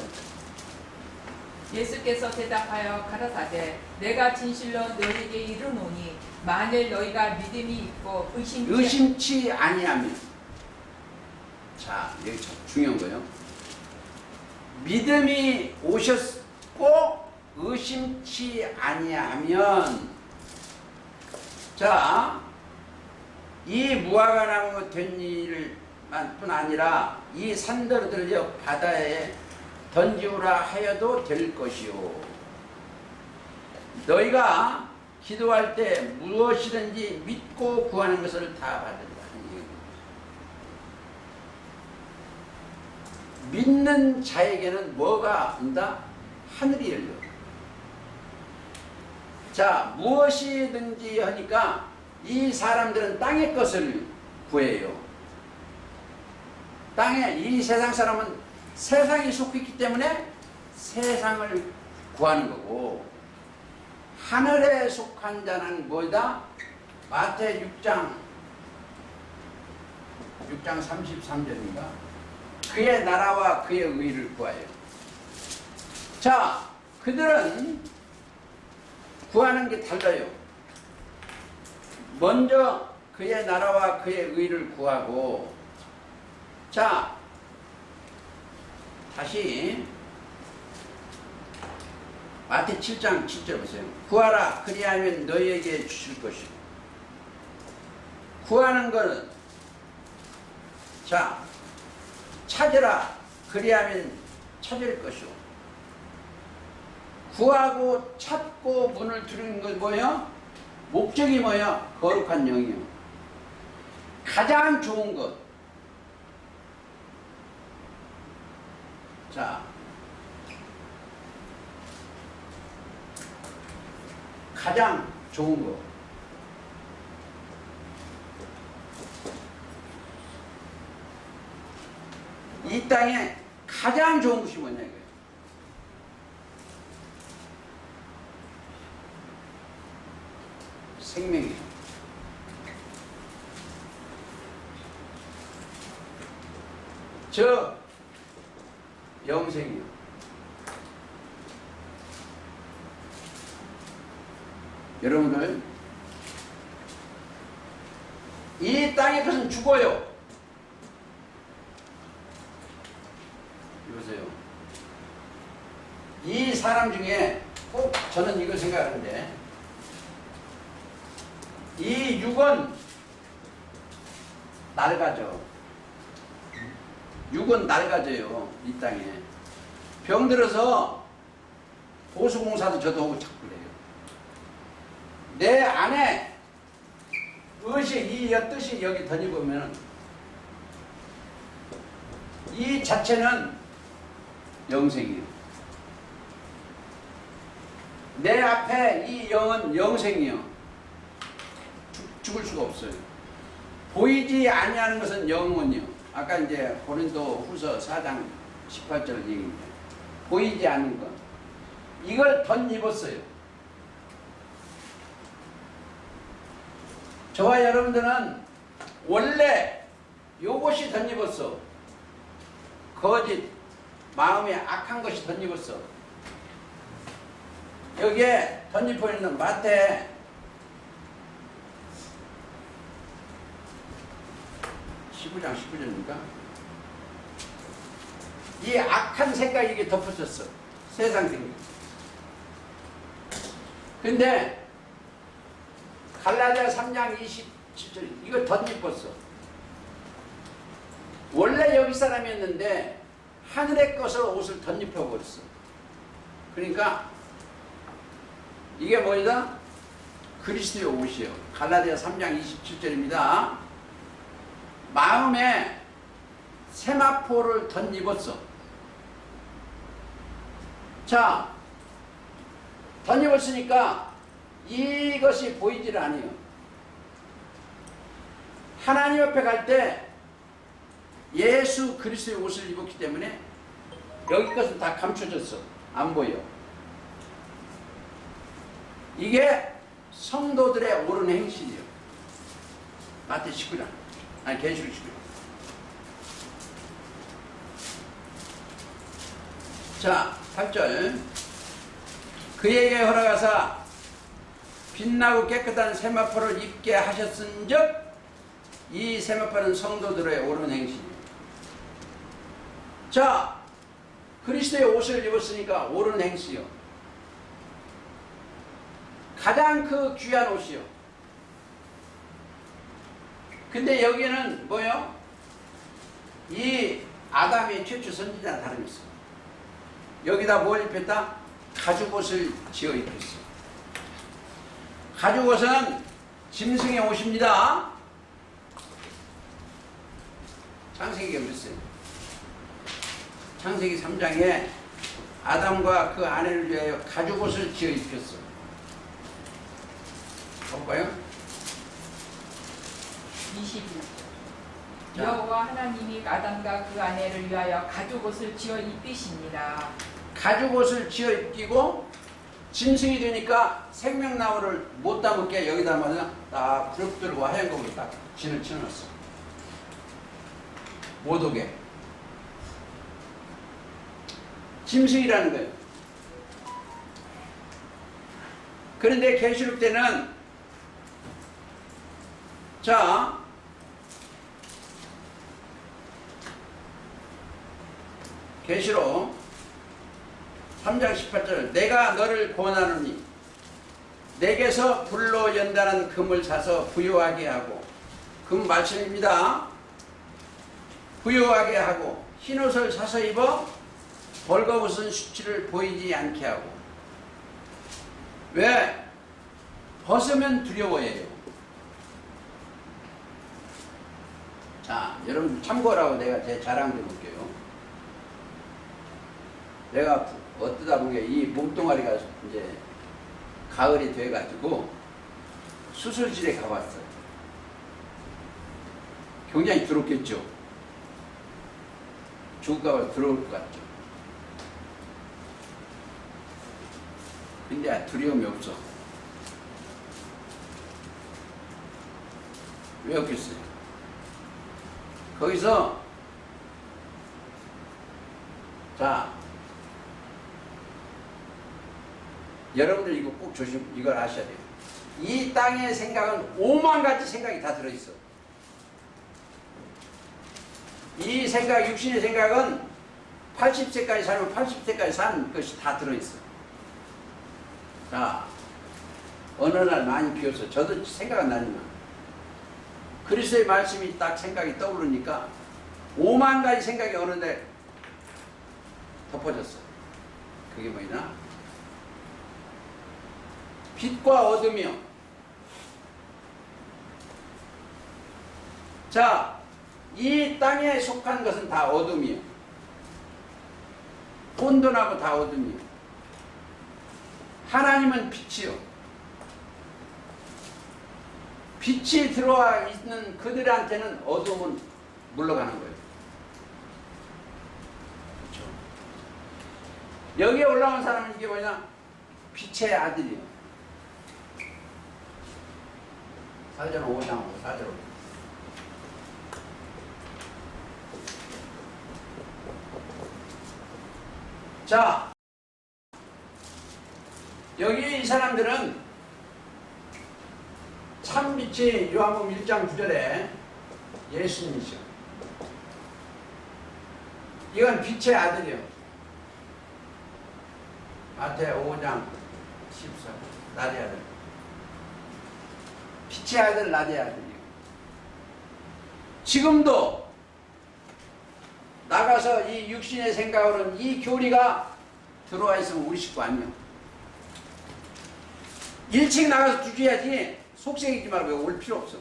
Speaker 2: 예수께서 대답하여 가라사대 내가 진실로 너희에게 이르노니 만일 너희가 믿음이 있고
Speaker 1: 의심치 아니하면, 자 여기 참 중요한 거예요. 믿음이 오셨고 의심치 아니하면, 자 이 무화과 나무 된 일을 뿐 아니라 이 산들을 들려 바다에 던지우라 하여도 될 것이요. 너희가 기도할 때 무엇이든지 믿고 구하는 것을 다 받는다. 믿는 자에게는 뭐가 온다? 하늘이 열려. 자, 무엇이든지 하니까 이 사람들은 땅의 것을 구해요. 이 세상 사람은 세상에 속해 있기 때문에 세상을 구하는 거고, 하늘에 속한 자는 뭐다? 마태 6장 33절인가? 그의 나라와 그의 의를 구하여. 자, 그들은 구하는 게 달라요. 먼저 그의 나라와 그의 의를 구하고, 자, 다시 마태 7장 7절 보세요. 구하라 그리하면 너희에게 주실 것이고. 구하는 것은, 자, 찾으라 그리하면 찾을 것이고. 구하고 찾고 문을 두드리는 건 뭐예요? 목적이 뭐예요? 거룩한 영이요. 가장 좋은 것. 자, 가장 좋은 거. 이 땅에 가장 좋은 것이 뭐냐 이거예요. 생명이에요. 저 영생이요. 여러분들 이 땅의 것은 죽어요. 보세요. 이 사람 중에 꼭 저는 이걸 생각하는데 이 육은 낡아져. 육은 낡아져요. 이 땅에. 병들어서 보수공사도 저도 하고 자꾸 그래요. 내 안에 의식, 이 뜻이 여기 던져보면 이 자체는 영생이에요. 내 앞에 이 영은 영생이요. 죽을 수가 없어요. 보이지 아니하는 것은 영혼이요. 아까 이제 고린도 후서 4장 18절 얘기입니다. 보이지 않는 것. 이걸 덧입었어요. 저와 여러분들은 원래 요것이 덧입었어. 거짓, 마음에 악한 것이 덧입었어. 여기에 덧입어 있는 마태 19장 19절입니까? 이 악한 생각이 이게 덮어졌어. 세상 생각. 근데 갈라디아 3장 27절 이거 덧입었어. 원래 여기 사람이었는데 하늘의 것으로 옷을 덧입혀 버렸어. 그러니까 이게 뭐이다? 그리스도의 옷이요. 갈라디아 3장 27절입니다. 마음에 세마포를 덧입었어. 자, 덧입었으니까 이것이 보이질 않아요. 하나님 옆에 갈 때 예수 그리스도의 옷을 입었기 때문에 여기 것은 다 감춰졌어. 안 보여. 이게 성도들의 옳은 행실이요. 마태 19장. 아니 계시록 19장. 자, 8절. 그에게 허락하사 빛나고 깨끗한 세마포를 입게 하셨은즉 이 세마포는 성도들의 옳은 행실이요. 자, 그리스도의 옷을 입었으니까 옳은 행실이요. 가장 그 귀한 옷이요. 근데 여기는 뭐요? 이 아담의 최초 선지자는 다름있어. 여기다 뭘 입혔다? 가죽옷을 지어 입혔어. 가죽옷은 짐승의 옷입니다. 창세기가 그랬어요. 창세기 3장에 아담과 그 아내를 위하여 가죽옷을 지어 입혔어. 볼까요?
Speaker 2: 21절. 여호와 하나님이 아담과 그 아내를 위하여 가죽옷을 지어 입히십니다.
Speaker 1: 가죽옷을 지어 입히고 짐승이 되니까 생명나무를 못 담을게 여기다 말이야 딱 부럭들고 하얀 거로 딱 진을 쳐놨어. 못 오게. 짐승이라는 거예요. 그런데 계시록 때는 자 계시록 3장 18절 내가 너를 권하노니 내게서 불로 연단한 금을 사서 부요하게 하고 금 말씀입니다. 부요하게 하고 흰옷을 사서 입어 벌거벗은 수치를 보이지 않게 하고. 왜? 벗으면 두려워해요. 자, 여러분 참고라고 내가 제 자랑 좀 볼게요. 내가 어떠다 보게 이 몸뚱아리가 이제 가을이 돼가지고 수술실에 가봤어요. 굉장히 두렵겠죠. 죽을까 들어올 것 같죠. 근데 두려움이 없어. 왜 없겠어요? 거기서 자, 여러분들 이거 꼭 이걸 아셔야 돼요. 이 땅의 생각은 5만 가지 생각이 다 들어있어. 이 생각, 육신의 생각은 80세까지 살면 80세까지 사는 것이 다 들어있어. 자, 어느 날 많이 비워서 저도 생각은 나지만 그리스도의 말씀이 딱 생각이 떠오르니까 5만 가지 생각이 어느 날 덮어졌어. 그게 뭐냐? 빛과 어둠이요. 자, 이 땅에 속한 것은 다 어둠이요. 혼돈하고 다 어둠이요. 하나님은 빛이요. 빛이 들어와 있는 그들한테는 어둠은 물러가는 거예요. 그렇죠? 여기에 올라온 사람은 이게 뭐냐? 빛의 아들이요. 4절 5장하고 4절 5장. 자, 여기 이 사람들은 참빛이 요한복음 1장 9절에 예수님이죠. 이건 빛의 아들이요. 마태오 5장 14절 나의 아들. 빛의 아들 나의 아들이요. 지금도 나가서 이 육신의 생각으로는 이 교리가 들어와 있으면 우리 식구 아니요. 일찍 나가서 뒤져야지 속색이지 말고 올 필요 없어.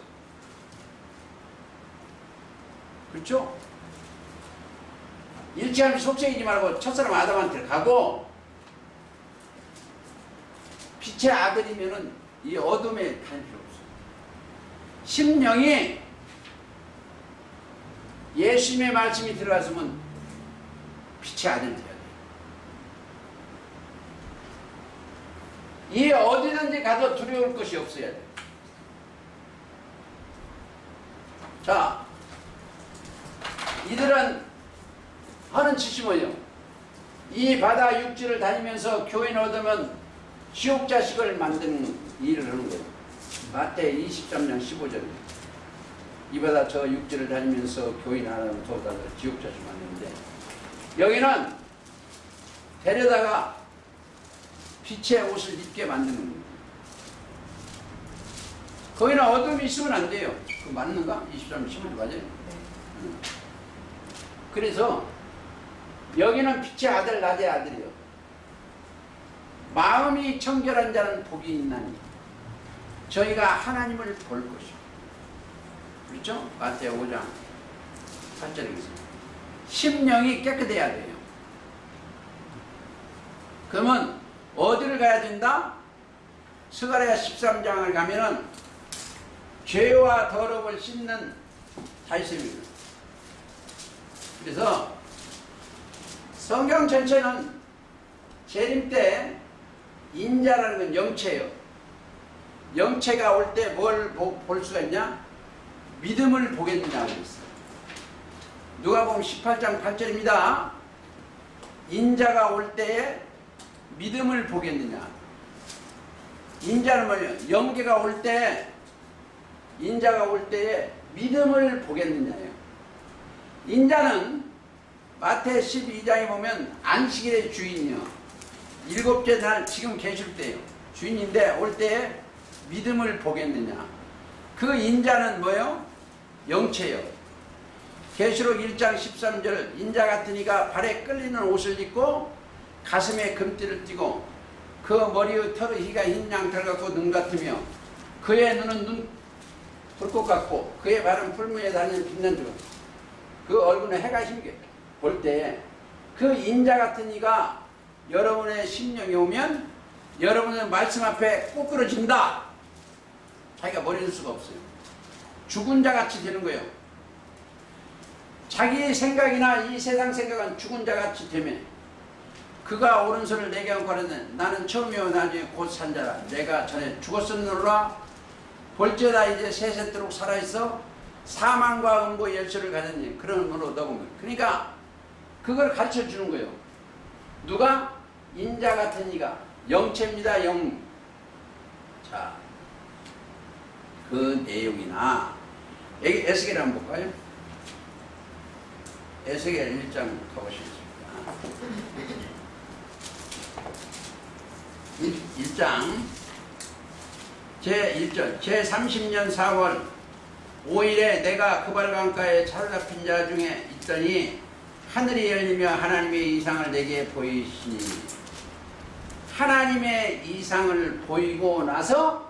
Speaker 1: 그렇죠? 일찍 하면 속색이지 말고 첫사람 아담한테 가고 빛의 아들이면은 이 어둠에 갈 필요 없어. 심령이 예수님의 말씀이 들어갔으면 빛의 아들이 돼야 돼. 이 어디든지 가도 두려울 것이 없어야 돼. 자, 이들은 하는 짓이 뭐예요? 이 바다 육지를 다니면서 교인 얻으면 지옥 자식을 만드는 일을 하는 거예요. 마태 23장 15절. 이 바다 저 육지를 다니면서 교인 하나는 저 바다 지옥 자식 만드는데 여기는 데려다가 빛의 옷을 입게 만드는 거예요. 거기는 어둠이 있으면 안 돼요. 그 맞는가? 23장 15절 맞아요? 그래서 여기는 빛의 아들 낮의 아들이요. 마음이 청결한 자는 복이 있나니 저희가 하나님을 볼 것이요. 그렇죠? 마태오 5장 8절에 있습니다. 심령이 깨끗해야 돼요. 그러면 어디를 가야 된다? 스가랴 13장을 가면은 죄와 더러움을 씻는 다윗입니다. 그래서 성경 전체는 재림 때 인자라는 건 영체예요. 영체가 올 때 뭘 볼 수가 있냐? 믿음을 보겠느냐고 있어요. 누가복음 18장 8절입니다. 인자가 올 때에 믿음을 보겠느냐? 인자는 뭐예요? 영계가 올 때, 인자가 올 때에 믿음을 보겠느냐예요. 인자는 마태 12장에 보면 안식일의 주인이요. 일곱째 날 지금 계실 때요. 주인인데 올 때에 믿음을 보겠느냐. 그 인자는 뭐예요? 영체요. 계시록 1장 13절 인자 같은 이가 발에 끌리는 옷을 입고 가슴에 금띠를 띠고 그 머리의 털의 희가 흰 양털 같고 눈 같으며 그의 눈은 눈 불꽃 같고 그의 발은 풀무에 다니는 빛난 줄 그 얼굴에 해가 힘게 볼 때에 그 인자 같은 이가 여러분의 심령에 오면 여러분의 말씀 앞에 꼬꾸러진다. 자기가 머리 들 수가 없어요. 죽은 자 같이 되는 거예요. 자기 생각이나 이 세상 생각은 죽은 자같이 되며 그가 오른손을 내게 얹고 하는데 나는 처음이요 나중에 곧 산 자라. 내가 전에 죽었었느라 볼지어다 이제 세세토록 살아있어 사망과 음보 열쇠를 가졌니. 그러므로 너무 그러니까 그걸 가르쳐 주는 거예요. 누가? 인자 같은 이가. 영체입니다. 영. 자, 그 내용이나 에스겔 한번 볼까요? 에스겔 1장 가보시겠습니다. 1장 제1절 제30년 4월 5일에 내가 그발강가에 사로잡힌 자 중에 있더니 하늘이 열리며 하나님의 이상을 내게 보이시니 하나님의 이상을 보이고 나서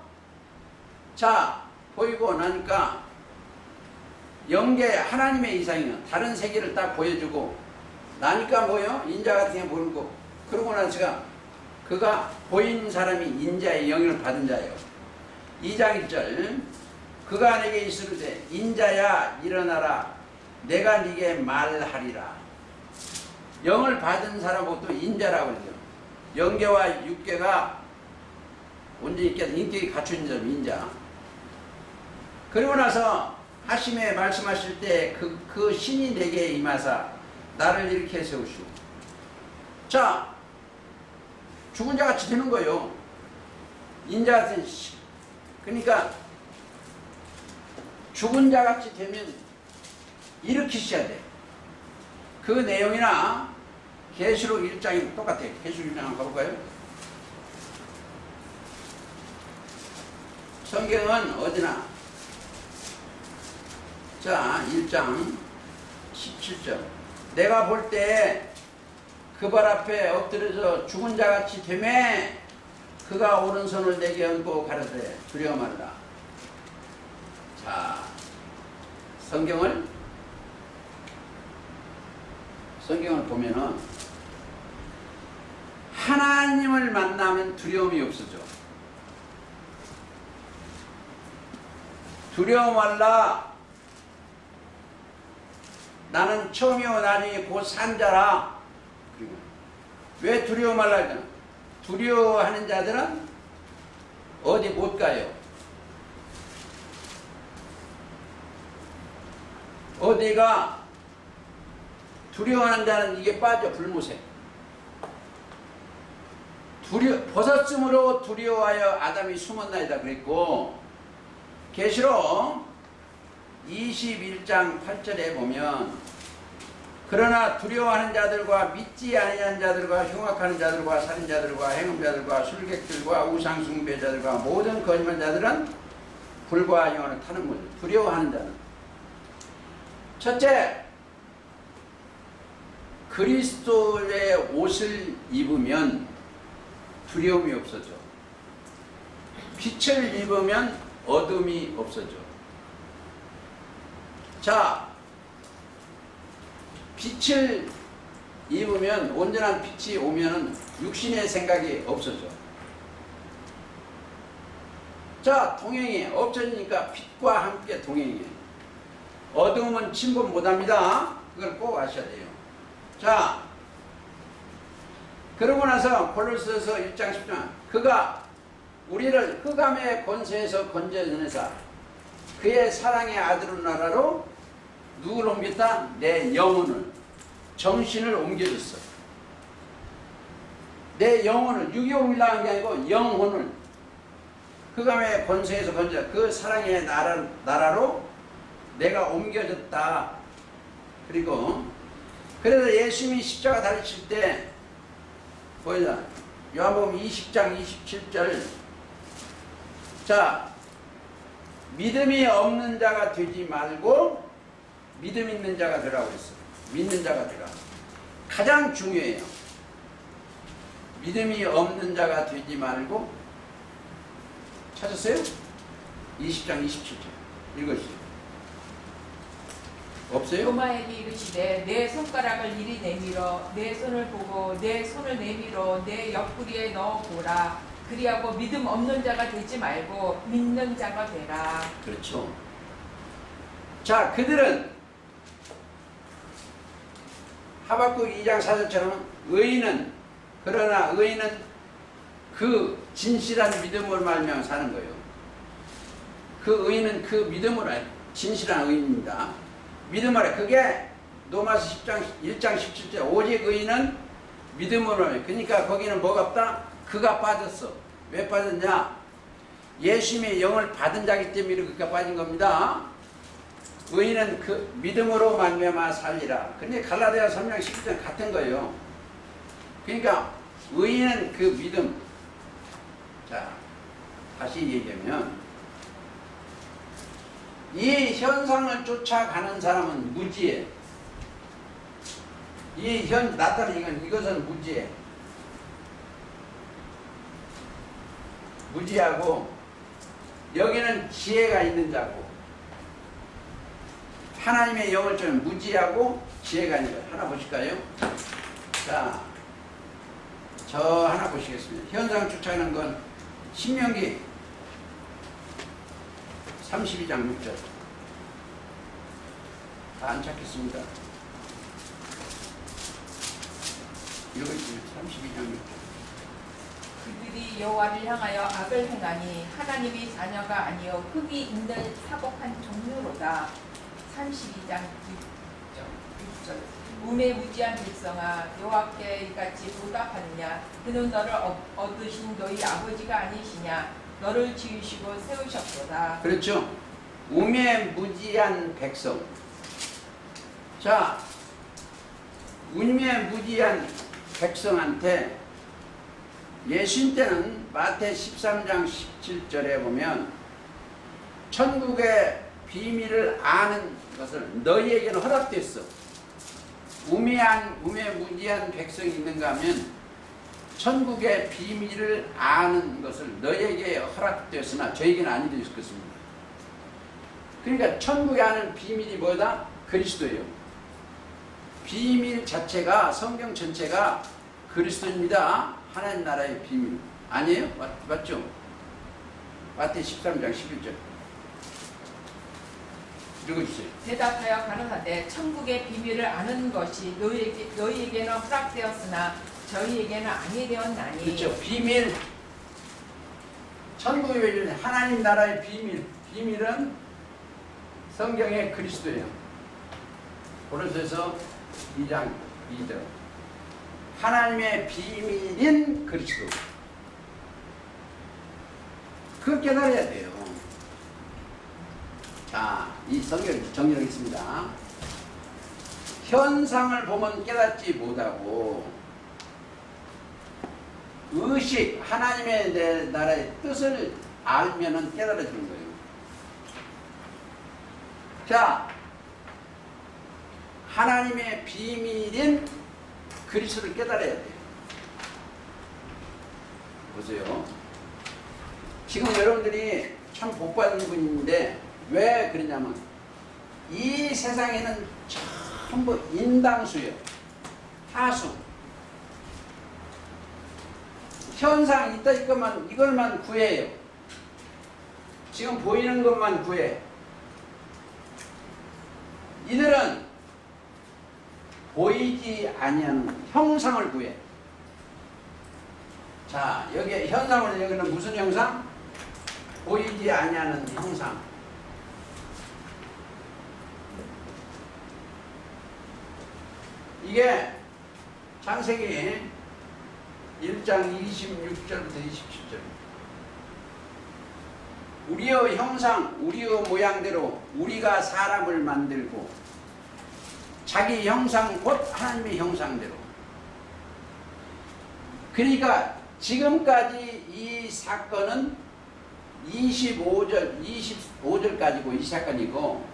Speaker 1: 자 보이고 나니까 영계 하나님의 이상이요 다른 세계를 딱 보여주고 나니까 뭐요? 인자 같은 게 보이는 거. 그러고 나서가 그가 보인 사람이 인자의 영을 받은 자예요. 2장 1절 그가 내게 이르되 인자야 일어나라 내가 네게 말하리라. 영을 받은 사람은 또 인자라고 그러죠. 영계와 육계가 온전히 인격이 갖춘 사람 인자. 그리고 나서 하심에 말씀하실 때 그 신이 내게 임하사 나를 일으켜 세우시고 자 죽은 자 같이 되는 거예요. 인자 같은 신. 그러니까 죽은 자 같이 되면 일으키셔야 돼. 그 내용이나 계시록 1장이 똑같아요. 계시록 1장 한번 가볼까요? 성경은 어디나 자 1장 17절 내가 볼 때 그 발 앞에 엎드려서 죽은 자같이 되매 그가 오른손을 내게 얹고 가라사대 두려워 말라. 자 성경을 보면은 하나님을 만나면 두려움이 없어져. 두려워 말라. 나는 처음이요 나중에 곧 산 자라. 왜 두려워 말라 했잖아. 두려워하는 자들은 어디 못 가요. 어디가 두려워하는 자는 이게 빠져 불무색. 벗었으므로 두려워하여 아담이 숨었나이다 그랬고 계시록 21장 8절에 보면 그러나 두려워하는 자들과 믿지 아니하는 자들과 흉악하는 자들과 살인자들과 행음자들과 술객들과 우상숭배자들과 모든 거짓말 자들은 불과 영원을 타는 거죠. 두려워하는 자는 첫째 그리스도의 옷을 입으면 두려움이 없어져. 빛을 입으면 어둠이 없어져. 자, 빛을 입으면 온전한 빛이 오면 육신의 생각이 없어져. 자, 동행해. 없어지니까 빛과 함께 동행해. 어둠은 침범 못합니다. 그걸 꼭 아셔야 돼요. 자, 그러고 나서 골로새서 1장 10절 그가 우리를 흑암의 권세에서 건져내사 그의 사랑의 아들의 나라로 누구를 옮겼다? 내 영혼을 정신을 옮겨줬어. 내 영혼을 육이 옮기려는 게 아니고 영혼을 흑암의 권세에서 건져 그 사랑의 나라로 내가 옮겨졌다. 그리고 그래서 예수님이 십자가 달리실 때 보이자 요한복음 20장 27절 자 믿음이 없는 자가 되지 말고 믿음 있는 자가 되라고 했어요. 믿는 자가 되라. 가장 중요해요. 믿음이 없는 자가 되지 말고 찾았어요? 20장 27절 읽으시죠. 없어요?
Speaker 2: 도마에게 이르시되 내 손가락을 이리 내밀어 내 손을 보고 내 손을 내밀어 내 옆구리에 넣어 보라. 그리하고 믿음 없는 자가 되지 말고 믿는 자가 되라.
Speaker 1: 그렇죠. 자, 그들은 하박국 2장 4절처럼 그러나 의인은 그 진실한 믿음으로 말미암아 사는 거예요. 그 의인은 그 믿음으로 진실한 의인입니다. 믿음으로 그게 로마서 1장 17절 오직 의인은 믿음으로 그러니까 거기는 뭐가 없다? 그가 빠졌어. 왜 빠졌냐? 예수님의 영을 받은 자기 때문에 그가 빠진 겁니다. 의인은 그 믿음으로 말미암아 살리라. 근데 갈라디아 3장 11절 같은 거예요. 그러니까 의인은 그 믿음. 자, 다시 얘기하면 이 현상을 쫓아가는 사람은 무지해. 나타나는 이것은 무지해. 무지하고 여기는 지혜가 있는 자고 하나님의 영을 좀 무지하고 지혜가 있는 자. 하나 보실까요? 자, 저 하나 보시겠습니다. 현상 쫓아가는 건 신명기 32장 6절. 다 안 찾겠습니다. 읽어주세요. 32장 6절.
Speaker 2: 그들이 여호와를 향하여 악을 행하니 하나님의 자녀가 아니요 흙이 있는 사곡한 종류로다. 32장 6절. 우매무지한 백성아 여호와께 이같이 보답하느냐? 그는 너를 얻으신 너희 아버지가 아니시냐? 너를 지으시고 세우셨도다.
Speaker 1: 그렇죠. 우매무지한 백성. 자, 우매무지한 백성한테 예수님 때는 마태 13장 17절에 보면 천국의 비밀을 아는 것을 너희에게는 허락됐어. 우매무지한 백성이 있는가 하면 천국의 비밀을 아는 것을 너희에게 허락되었으나 저에게는 아니되었을 것입니다. 그러니까 천국에 아는 비밀이 뭐다? 그리스도예요. 비밀 자체가 성경 전체가 그리스도입니다. 하나님 나라의 비밀 아니에요? 맞죠? 마태 13장 11절 읽어주세요.
Speaker 2: 대답하여 가로하되 천국의 비밀을 아는 것이 너희에게는 허락되었으나 저희에게는 아니 되었나니.
Speaker 1: 그렇죠. 비밀. 천국의 비밀, 하나님 나라의 비밀은 성경의 그리스도예요. 고린도서 2장 2절. 하나님의 비밀인 그리스도. 그걸 깨달아야 돼요. 자, 이 성경을 정리하겠습니다. 현상을 보면 깨닫지 못하고 의식, 하나님의 나라의 뜻을 알면은 깨달아지는 거예요. 자, 하나님의 비밀인 그리스도를 깨달아야 돼요. 보세요. 지금 여러분들이 참 복받은 분인데 왜 그러냐면 이 세상에는 전부 인당수예요. 하수. 현상 있다 이걸만 구해요. 지금 보이는 것만 구해. 이들은 보이지 아니하는 형상을 구해. 자, 여기 현상을 여기는 무슨 형상? 보이지 아니하는 형상. 이게 창세기 1장 26절부터 27절. 우리의 형상, 우리의 모양대로 우리가 사람을 만들고 자기 형상 곧 하나님의 형상대로. 그러니까 지금까지 이 사건은 25절까지고 이 사건이고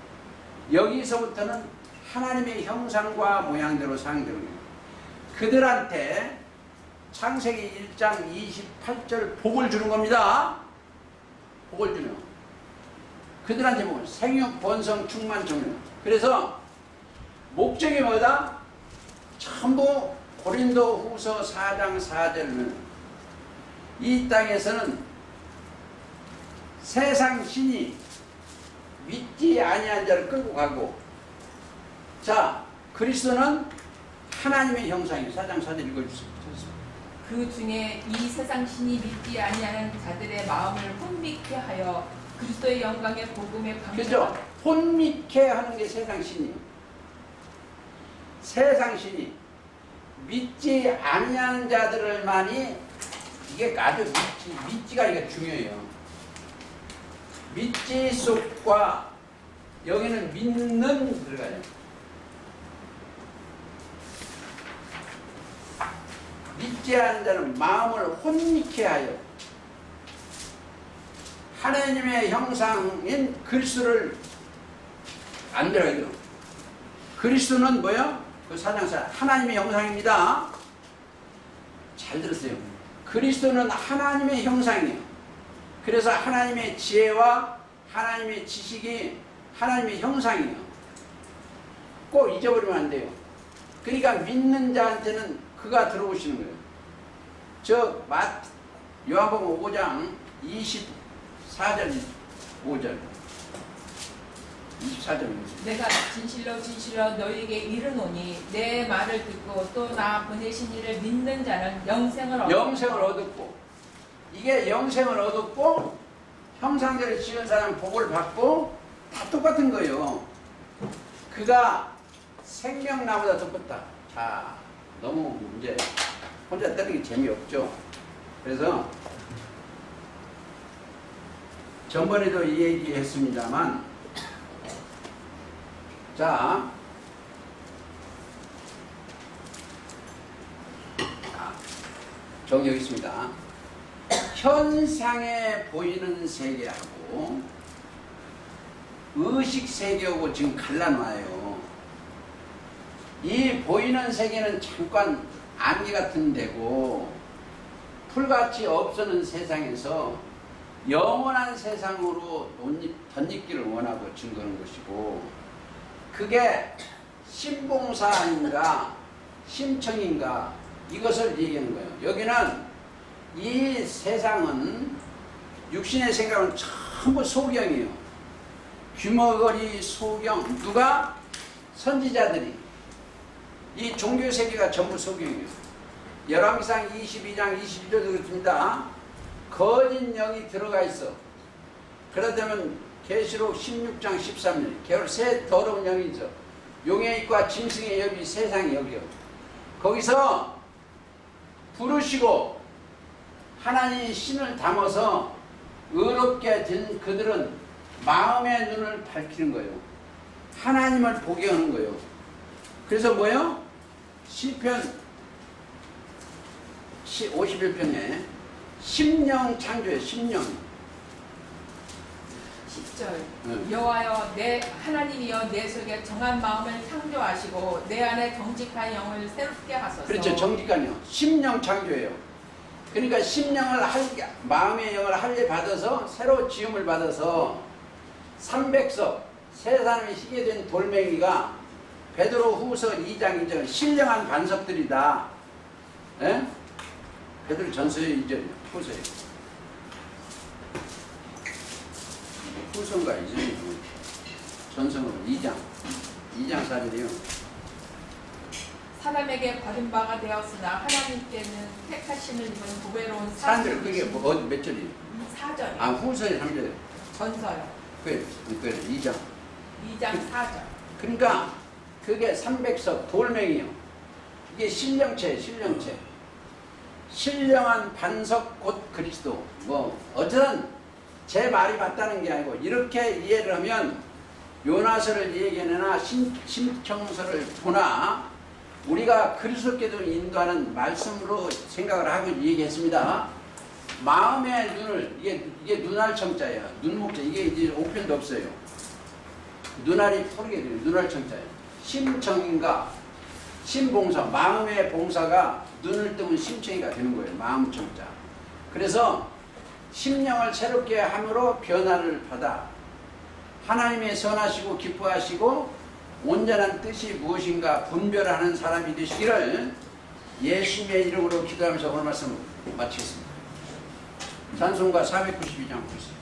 Speaker 1: 여기서부터는 하나님의 형상과 모양대로 상대로 그들한테 창세기 1장 28절 복을 주는 겁니다. 복을 주는 그들한테 복을 생육, 번성, 충만, 정령. 그래서 목적이 뭐다? 전부 고린도 후서 4장 4절은 이 땅에서는 세상 신이 믿지 아니한 자를 끌고 가고 자, 그리스도는 하나님의 형상이에요. 4장 4절 읽어주세요.
Speaker 2: 그 중에 이 세상 신이 믿지 아니하는 자들의 마음을 혼미케 하여 그리스도의 영광의 복음에
Speaker 1: 그죠?
Speaker 2: 감사하고
Speaker 1: 혼미케 하는 게 세상 신이에요. 세상 신이 믿지 아니하는 자들을만이 이게 아주 믿지가 이게 중요해요. 믿지 속과 여기는 믿는 들어가요. 믿지 않는 자는 마음을 혼미케 하여 하나님의 형상인 그리스도를 안 들어요. 그리스도는 뭐야? 그 사장사 하나님의 형상입니다. 잘 들었어요. 그리스도는 하나님의 형상이에요. 그래서 하나님의 지혜와 하나님의 지식이 하나님의 형상이에요. 꼭 잊어버리면 안 돼요. 그러니까 믿는 자한테는 그가 들어오시는 거예요. 요한복음 5장 24절 5절 24절
Speaker 2: 내가 진실로 진실로 너희에게 이르노니 내 말을 듣고 또 나 보내신 이를 믿는 자는 영생을
Speaker 1: 얻었고 이게 영생을 얻었고 형상대로 지은 사람 복을 받고 다 똑같은 거예요. 그가 생명나보다 더 컸다. 자, 너무 이제 혼자 때리기 재미없죠. 그래서 전번에도 이 얘기 했습니다만 자 정리 여기 있습니다. 현상에 보이는 세계하고 의식 세계하고 지금 갈라놔요. 이 보이는 세계는 잠깐 안개 같은 데고 풀같이 없어는 세상에서 영원한 세상으로 덧입기를 원하고 증거하는 것이고 그게 신봉사인가 심청인가 이것을 얘기하는 거예요. 여기는 이 세상은 육신의 생각은 전부 소경이에요. 귀머거리 소경 누가? 선지자들이 이 종교 세계가 전부 소경이에요. 열왕기상 22장 22절도 그렇습니다. 거짓 영이 들어가 있어. 그러다면 계시록 16장 13절 개월 새 더러운 영이 있어. 용의 입과 짐승의 여비 세상이 여기요. 거기서 부르시고 하나님의 신을 담아서 의롭게 된 그들은 마음의 눈을 밝히는 거예요. 하나님을 보게 하는 거예요. 그래서 뭐예요? 시편 51편에 심령 창조예요. 심령
Speaker 2: 10절 여호와여 내 하나님이여 내 속에 정한 마음을 창조하시고 내 안에 정직한 영을 새롭게 하소서.
Speaker 1: 그렇죠. 정직한 영. 심령 창조예요. 그러니까 심령을 마음의 영을 할례 받아서 새로 지음을 받아서 300석 세 사람이 희게 된 돌멩이가 베드로 후서 2장 2절 신령한 반석들이다. 예? 베드로 전서의 2절 후서에 후서인가 이제 전서는 2장 4절이요.
Speaker 2: 사람에게 버림바가 되었으나 하나님께는 택하심을 입은 보배로운
Speaker 1: 사람들 그게 뭐 어디 몇 절이에요?
Speaker 2: 4절.
Speaker 1: 아 후서의 3절.
Speaker 2: 전서요.
Speaker 1: 그래 2장.
Speaker 2: 2장 4절.
Speaker 1: 그러니까 그게 300석 돌멩이요. 이게 신령체예요. 신령한 반석 곧 그리스도. 뭐 어쨌든 제 말이 맞다는 게 아니고 이렇게 이해를 하면 요나서를 얘기하나 심청서를 보나 우리가 그리스도께도 인도하는 말씀으로 생각을 하고 얘기했습니다. 마음의 눈을 이게 눈알 청자예요. 눈목자 이게 이제 오편도 없어요. 눈알이 푸르게 돼요. 눈알 청자예요. 심청인가 심봉사 마음의 봉사가 눈을 뜨면 심청이가 되는 거예요. 마음 청자. 그래서 심령을 새롭게 함으로 변화를 받아 하나님의 선하시고 기뻐하시고 온전한 뜻이 무엇인가 분별하는 사람이 되시기를 예수님의 이름으로 기도하면서 오늘 말씀 마치겠습니다. 찬송가 492장 보세요.